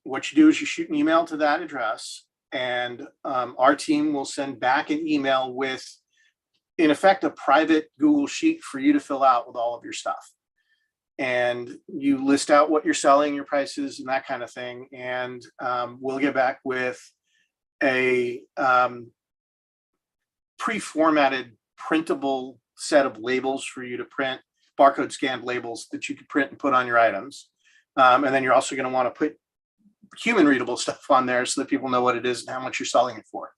What you do is you shoot an email to that address, and our team will send back an email with, in effect, a private Google sheet for you to fill out with all of your stuff. And you list out what you're selling, your prices, and that kind of thing. And we'll get back with a pre-formatted printable set of labels for you to print, barcode scanned labels that you can print and put on your items. And then you're also going to want to put human readable stuff on there so that people know what it is and how much you're selling it for.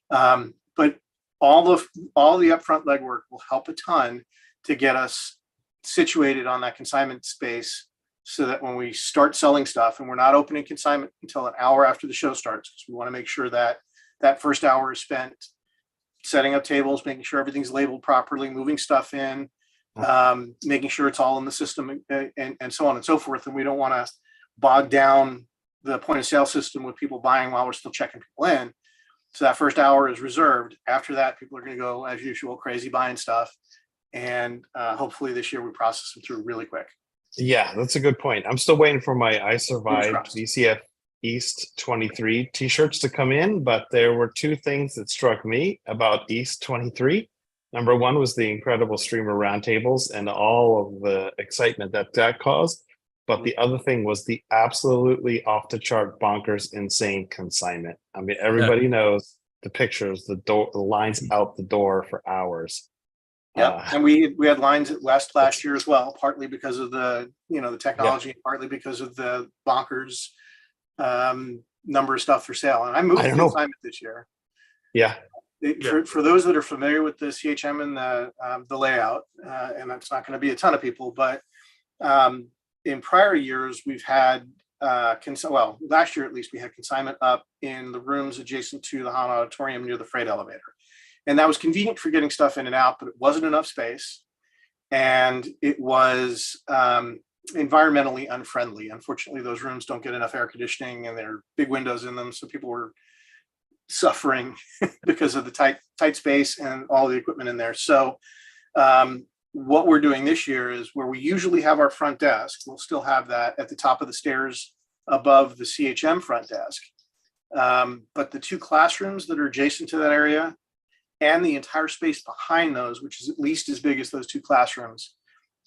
But all the upfront legwork will help a ton to get us situated on that consignment space, so that when we start selling stuff, and we're not opening consignment until an hour after the show starts, because we want to make sure that that first hour is spent setting up tables, making sure everything's labeled properly, moving stuff in, making sure it's all in the system, and so on and so forth. And we don't want to bog down the point of sale system with people buying while we're still checking people in. So that first hour is reserved. After that, people are going to go, as usual, crazy buying stuff. And hopefully this year we process them through really quick. Yeah, that's a good point. I'm still waiting for my I Survived Trust. VCF East 23 t-shirts to come in, but there were two things that struck me about East 23. Number one was the incredible streamer roundtables and all of the excitement that caused. But the other thing was the absolutely off the chart, bonkers, insane consignment. I mean, everybody knows the pictures, the lines out the door for hours. Yeah, and we had lines at West last year as well, partly because of the technology, and partly because of the bonkers number of stuff for sale. And I moved to consignment this year. Yeah. For those that are familiar with the CHM and the layout, and that's not going to be a ton of people, but in prior years we've had last year at least we had consignment up in the rooms adjacent to the Hahn Auditorium near the freight elevator. And that was convenient for getting stuff in and out, but it wasn't enough space. And it was environmentally unfriendly. Unfortunately, those rooms don't get enough air conditioning and there are big windows in them. So people were suffering because of the tight space and all the equipment in there. So what we're doing this year is where we usually have our front desk, we'll still have that at the top of the stairs above the CHM front desk. But the two classrooms that are adjacent to that area and the entire space behind those, which is at least as big as those two classrooms,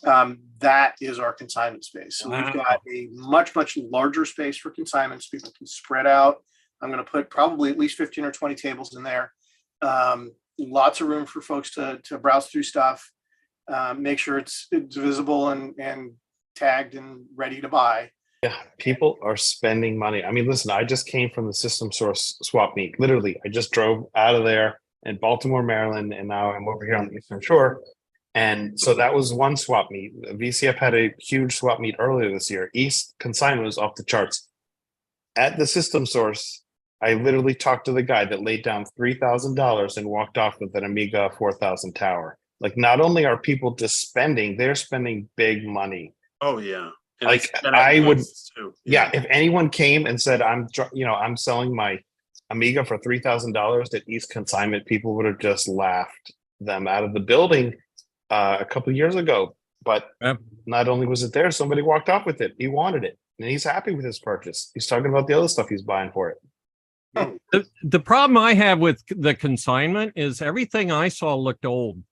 that is our consignment space. So we've got a much, much larger space for consignments. People can spread out. I'm going to put probably at least 15 or 20 tables in there. Lots of room for folks to browse through stuff, make sure it's visible and tagged and ready to buy. Yeah, people are spending money. I mean, listen, I just came from the System Source swap meet. Literally, I just drove out of there in Baltimore, Maryland, and now I'm over here on the Eastern Shore. And so that was one swap meet. VCF had a huge swap meet earlier this year. East consignment was off the charts. At the System Source, I literally talked to the guy that laid down $3,000 and walked off with an Amiga 4000 tower. Like, not only are people just spending, they're spending big money. Oh yeah. And like I would, too. Yeah. If anyone came and said, I'm selling my Amiga for $3,000 at East Consignment, people would have just laughed them out of the building a couple of years ago. But not only was it there, somebody walked off with it. He wanted it, and he's happy with his purchase. He's talking about the other stuff he's buying for it. The problem I have with the consignment is everything I saw looked old.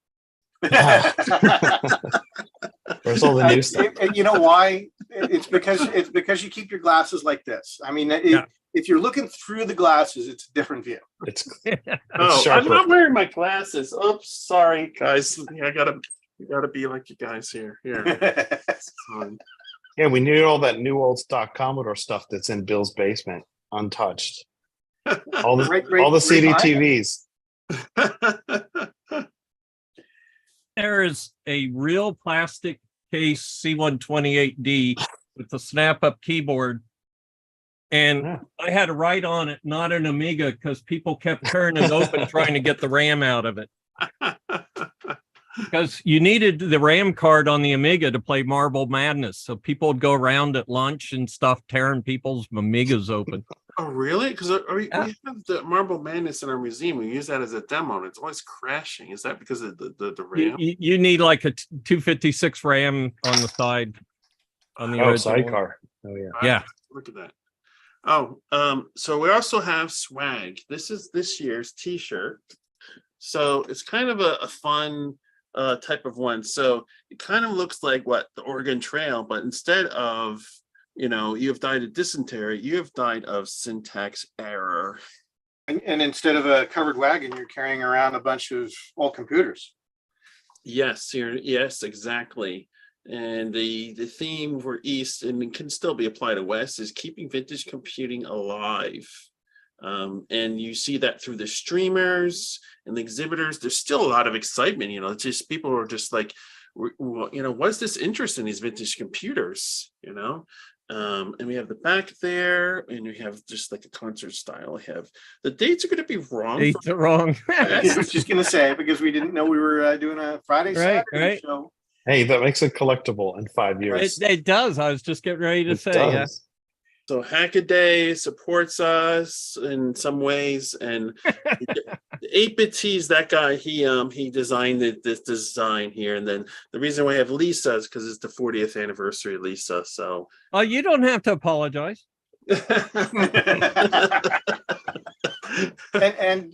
Where's all the new stuff? You know why? It's because you keep your glasses like this. I mean, if you're looking through the glasses, it's a different view. It's I'm not wearing my glasses. Oops, sorry, guys. I gotta be like you guys here. Yeah, we need all that new old stock Commodore stuff that's in Bill's basement, untouched. All the CD TVs. There is a real plastic case C128D with the snap-up keyboard. And I had to write on it, not an Amiga, because people kept tearing it open trying to get the RAM out of it. Because you needed the RAM card on the Amiga to play Marble Madness. So people would go around at lunch and stuff tearing people's Amigas open. Oh, really? Because we have the Marble Madness in our museum. We use that as a demo, and it's always crashing. Is that because of the RAM? You need like a 256 RAM on the side. On the sidecar. Oh, yeah. Yeah. Look at that. So we also have swag. This is this year's t-shirt. So it's kind of a fun type of one. So it kind of looks like what the Oregon Trail, but instead of, you have died of dysentery, you have died of syntax error. And instead of a covered wagon, you're carrying around a bunch of old computers. Yes, yes, exactly. And the theme for East, and it can still be applied to West, is keeping vintage computing alive. And you see that through the streamers and the exhibitors. There's still a lot of excitement. It's just people are just like, what's this interest in these vintage computers? And we have the back there, and we have just like a concert style. We have the dates are going to be wrong. Dates are wrong. I was just going to say, because we didn't know we were doing a Friday, Saturday show. Hey, that makes it collectible in 5 years. It does. I was just getting ready to say. Does. Yeah. So Hackaday supports us in some ways, and 8-bit T's, that guy, he designed this design here. And then the reason why I have Lisa is because it's the 40th anniversary of Lisa. So you don't have to apologize. and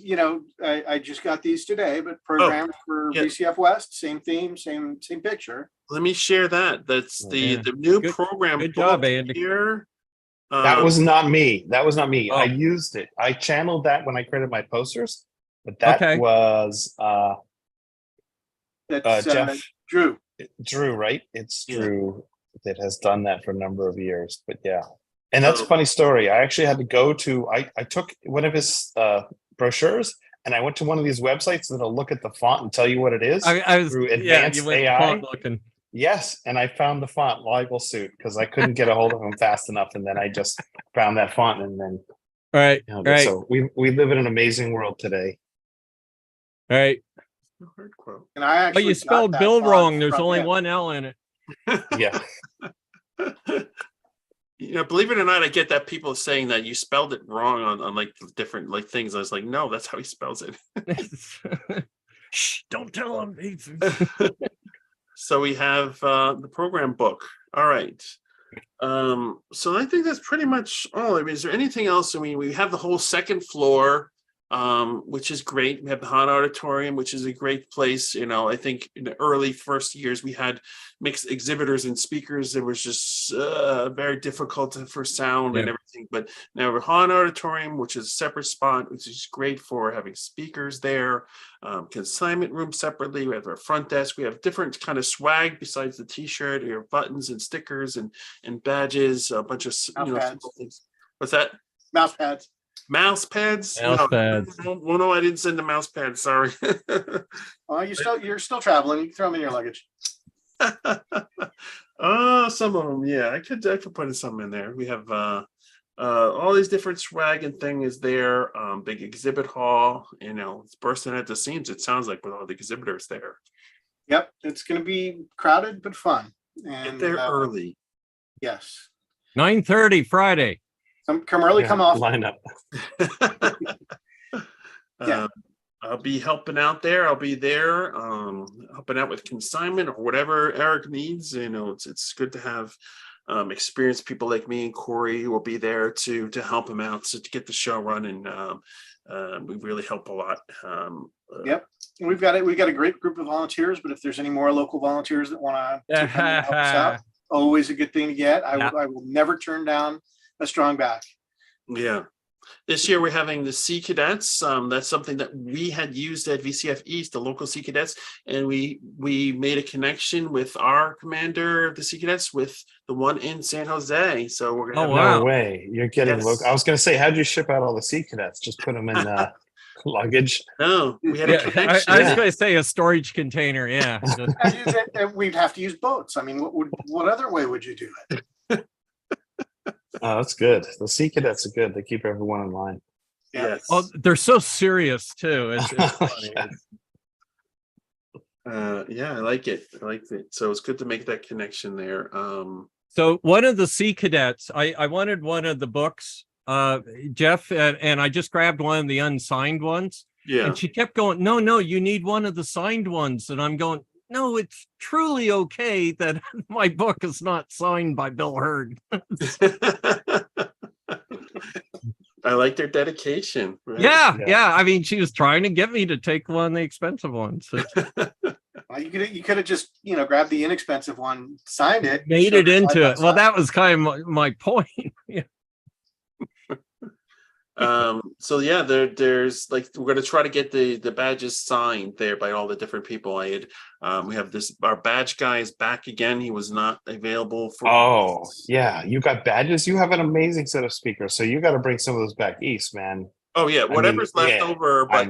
I just got these today, but programmed for VCF West, same theme, same picture. Let me share that. That's the new program. Good job, Andy. Here. That was not me. Oh. I used it. I channeled that when I created my posters, but that was that's Jeff Drew, right? It's Drew that has done that for a number of years. But yeah, and that's a funny story. I actually had to go to. I took one of his brochures, and I went to one of these websites that'll look at the font and tell you what it is. I was through advanced AI. Font looking. Yes, and I found the font libel suit because I couldn't get a hold of him fast enough, and then I just found that font, and then right. So we live in an amazing world today. All right. And I actually, you spelled Bill wrong. There's only one L in it. Yeah. Believe it or not, I get that people saying that you spelled it wrong on like different like things. I was like, no, that's how he spells it. Shh, don't tell him. So we have the program book. All right. So I think that's pretty much all. I mean, is there anything else? I mean, we have the whole second floor, which is great. We have the Hot Auditorium, which is a great place. I think in the early first years, we had mixed exhibitors and speakers. It was just very difficult for sound and everything. But now we're Hot Auditorium, which is a separate spot, which is great for having speakers there. Consignment room separately. We have our front desk. We have different kind of swag besides the T-shirt. We have buttons and stickers and badges. A bunch of simple things. What's that? Mouse pads. Mouse pads? Pads. Well, no, I didn't send the mouse pads. Sorry. You're still traveling. You can throw them in your luggage. Some of them, yeah. I could put some in there. We have all these different swag and thing is there. Big exhibit hall. It's bursting at the seams. It sounds like with all the exhibitors there. Yep, it's going to be crowded but fun. And get there early. Yes. 9:30 Friday. Come early, come off. Line up. I'll be helping out there. I'll be there, helping out with consignment or whatever Eric needs. It's good to have experienced people like me and Corey who will be there to help him out, to get the show running. We really help a lot. Yep, and we've got a great group of volunteers. But if there's any more local volunteers that want to help us out, always a good thing to get. I will never turn down a strong back. Yeah. This year we're having the Sea Cadets. That's something that we had used at VCF East, the local Sea Cadets, and we made a connection with our commander of the Sea Cadets with the one in San Jose. So we're gonna. No way! You're getting local. I was going to say, how'd you ship out all the Sea Cadets? Just put them in luggage? No, we had a connection. I was going to say a storage container. Yeah, we'd have to use boats. I mean, what other way would you do it? Oh, that's good. The Sea Cadets are good. They keep everyone in line. Yes. Oh, they're so serious too. It's funny. I like it. So it's good to make that connection there. So one of the Sea Cadets, I wanted one of the books, Jeff, and I just grabbed one of the unsigned ones. Yeah. And she kept going, no, you need one of the signed ones. And I'm going, no, it's truly okay that my book is not signed by Bill Hurd. I like their dedication. Right? Yeah. I mean, she was trying to get me to take one of the expensive ones. Well, you could have just, grabbed the inexpensive one, signed it, Made showed it it into side it. by Well, side. that was kind of my point. Yeah. So yeah, there's like, we're going to try to get the badges signed there by all the different people. We have our badge guy is back again. He was not available for. Oh, yeah. You got badges. You have an amazing set of speakers. So you got to bring some of those back east, man. Oh yeah, whatever's left over, but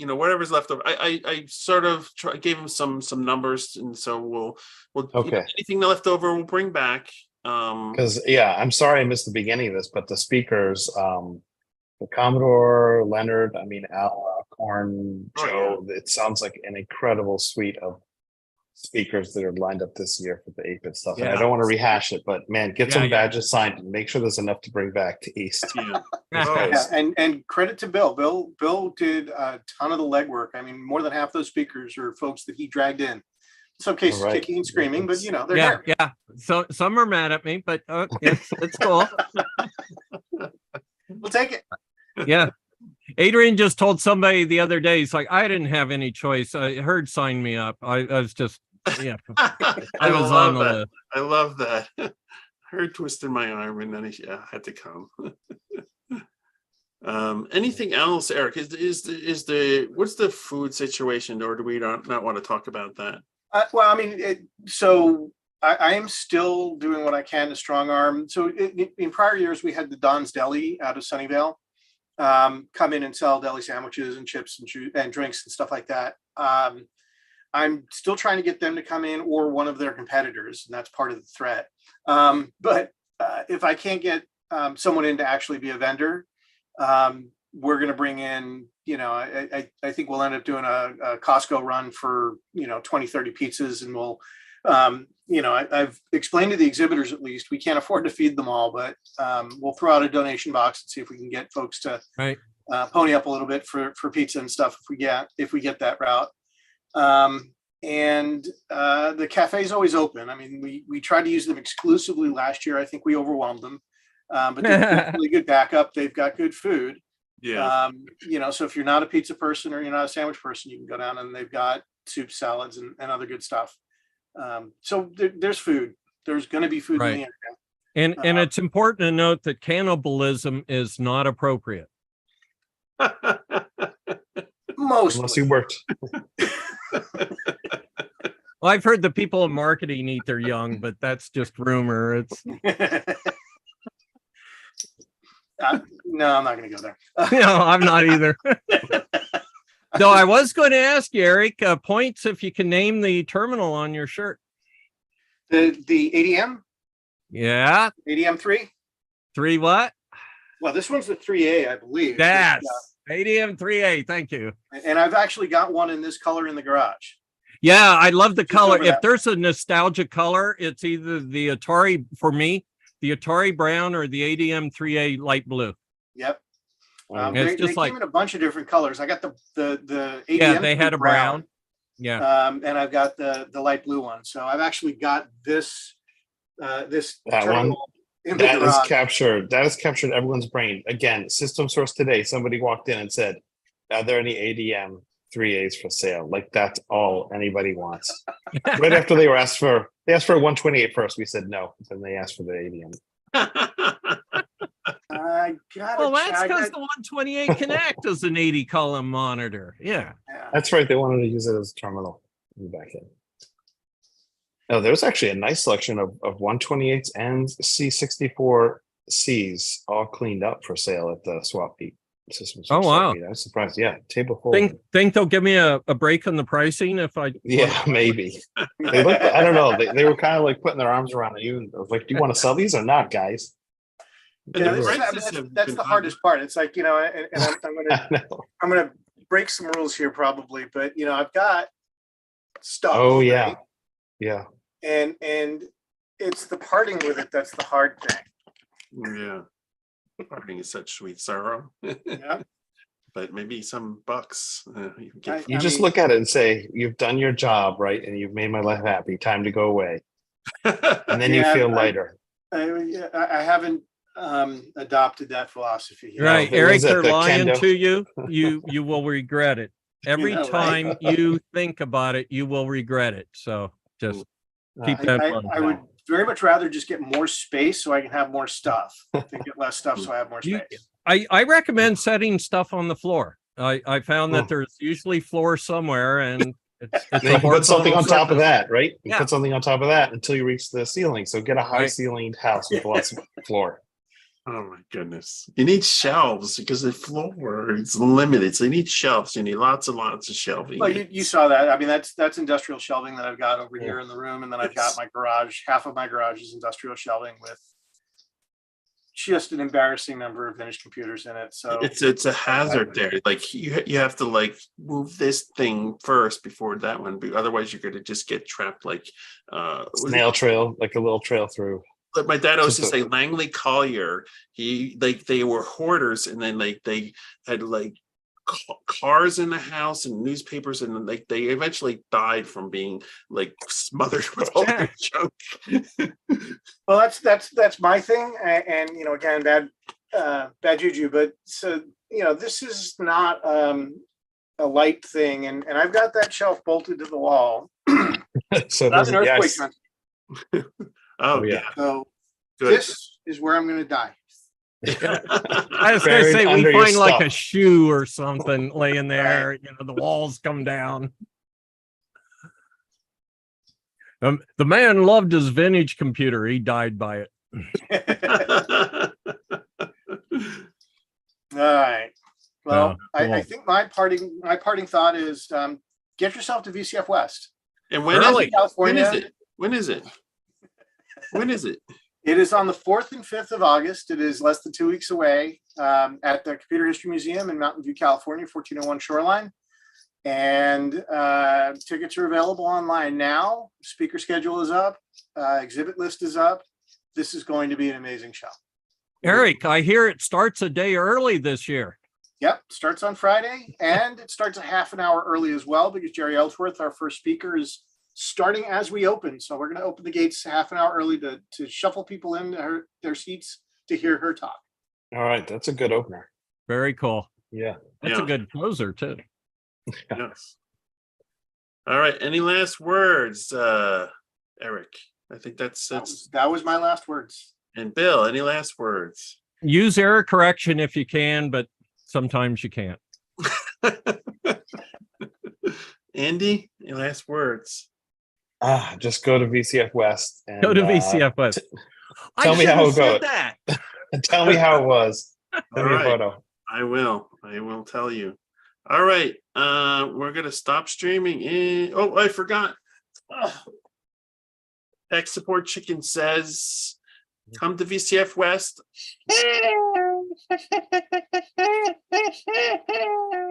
whatever's left over. I sort of gave him some numbers, and so we'll okay. Anything left over we'll bring back. Because I'm sorry I missed the beginning of this, but the speakers, the Commodore, Leonard, Al, Corn, Joe, it sounds like an incredible suite of speakers that are lined up this year for the 8-bit stuff. Yeah. And I don't want to rehash it, but man, get some badges signed and make sure there's enough to bring back to East. And credit to Bill. Bill did a ton of the legwork. More than half those speakers are folks that he dragged in. In some cases, kicking and screaming, but they're here. Yeah. So some are mad at me, but it's cool. We'll take it. Yeah. Adrian just told somebody the other day, he's like, I didn't have any choice. I heard sign me up. I was just, I was on the list. I love that. Her twisted my arm, and then I had to come. Anything else, Eric? What's the food situation, or do we not want to talk about that? I am still doing what I can to strong arm. So in prior years, we had the Don's Deli out of Sunnyvale come in and sell deli sandwiches and chips and drinks and stuff like that. I'm still trying to get them to come in, or one of their competitors, and that's part of the threat. But if I can't get someone in to actually be a vendor, we're going to bring in, I think we'll end up doing a Costco run for, 20, 30 pizzas, and we'll, I've explained to the exhibitors, at least, we can't afford to feed them all, but we'll throw out a donation box and see if we can get folks to pony up a little bit for pizza and stuff if we get that route. And the cafe is always open. We tried to use them exclusively last year. I think we overwhelmed them, but they're really good backup. They've got good food. Yeah. So if you're not a pizza person or you're not a sandwich person, you can go down and they've got soup, salads, and other good stuff. So there's food. There's going to be food in the area. And it's important to note that cannibalism is not appropriate. Unless you worked. Well, I've heard the people in marketing eat their young, but that's just rumor. It's no, I'm not going to go there. No, I'm not either. No, I was going to ask you, Eric, points if you can name the terminal on your shirt. The ADM? Yeah. ADM 3? 3 what? Well, this one's the 3A, I believe. Yes. ADM 3A. Thank you. And I've actually got one in this color in the garage. Yeah, I love the color. If there's a nostalgia color, it's either the Atari, for me, the Atari brown, or the ADM 3A light blue. Yep. They came in a bunch of different colors. I got the ADM. Yeah, they had a brown. Yeah. And I've got the light blue one. So I've actually got this one that is captured everyone's brain. Again, System Source today, somebody walked in and said, are there any ADM 3As for sale? Like, that's all anybody wants. Right after they asked for a 128 first, we said no. Then they asked for the ADM. Well, that's because the 128 Connect is an 80 column monitor. Yeah. That's right. They wanted to use it as a terminal back in. No, there's actually a nice selection of 128s and C64Cs all cleaned up for sale at the swap meet. Oh, wow. I was surprised. Yeah, table full. Think they'll give me a break on the pricing if I... Yeah, maybe. They looked, I don't know. They were kind of like putting their arms around you. I was like, do you want to sell these or not, guys? Yeah, that's the hardest part. It's like, and I'm gonna break some rules here probably, but I've got stuff. Oh yeah, right? Yeah. And it's the parting with it that's the hard thing. Yeah, parting is such sweet sorrow. Yeah. But maybe some bucks. You just look at it and say, "You've done your job, right? And you've made my life happy. Time to go away." And then you feel lighter. I haven't adopted that philosophy. Right, was Eric, it they're the lying kendo? to you. You will regret it. Every know, right? time you think about it, you will regret it. So just keep that in mind. I would very much rather just get more space so I can have more stuff than get less stuff so I have more You- space. I recommend setting stuff on the floor. I found that there's usually floor somewhere, and it's Then you a can put something on horizontal top of surface. that, right? You Yeah. put something on top of that until you reach the ceiling. So get a high Right. ceilinged house with lots of floor. Oh my goodness. You need shelves because the floor is limited. So you need shelves. You need lots and lots of shelving. Well, you saw that. I mean, that's industrial shelving that I've got over Yeah. here in the room. And then I've got my garage. Half of my garage is industrial shelving with just an embarrassing number of vintage computers in it. So It's a hazard there. Like you have to like move this thing first before that one. Otherwise you're gonna just get trapped like Snail trail, like a little trail through. like my dad always Just used to say Langley Collier. He like they were hoarders, and then like they had like cars in the house and newspapers, and like they eventually died from being like smothered with all their junk. well, that's my thing. And you know, again, bad juju. But so you know, this is not a light thing, and I've got that shelf bolted to the wall. So Not an earthquake. yes. Hunt. Oh yeah. yeah, So good. this is where I'm going to die. I was going to Buried say, we under your find like a stuff. shoe or something laying there. You know, the walls come down. The man loved his vintage computer. He died by it. All right. Well, Yeah, I cool. think my parting thought is get yourself to VCF West. And when Early. is it? California. When is it? When is it? When is it? It is on the 4th and 5th of August. It is less than 2 weeks away at the Computer History Museum in Mountain View, California, 1401 Shoreline. And tickets are available online now. Speaker schedule is up. Exhibit list is up. This is going to be an amazing show. Eric, I hear it starts a day early this year. Yep, starts on Friday, and it starts a half an hour early as well because Jerry Ellsworth, our first speaker, is starting as we open. So we're going to open the gates half an hour early to shuffle people in their seats to hear her talk. All right, that's a good opener. Very cool. Yeah. That's Yeah. a good closer too. Yes. All right. Any last words, Eric? I think that's That was my last words. and Bill. Any last words? Use error correction if you can, but sometimes you can't. Andy, any last words? Just go to VCF West and Go to VCF West. tell me how it goes. That. Tell me how it was. All Send me a right. photo. I will tell you. All right. We're gonna stop streaming in. Oh, I forgot. Tech Support Chicken says, come to VCF West.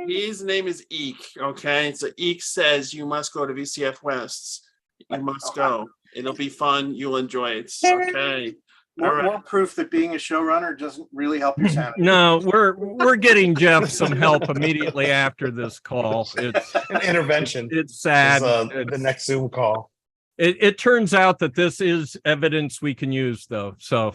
His name is Eek. Okay. So Eek says you must go to VCF West. You must go. It'll be fun. You'll enjoy it. Okay. All right. More proof that being a showrunner doesn't really help your sanity. No, we're getting Jeff some help immediately after this call. It's An intervention. it's sad. Is, the next Zoom call. It turns out that this is evidence we can use, though. So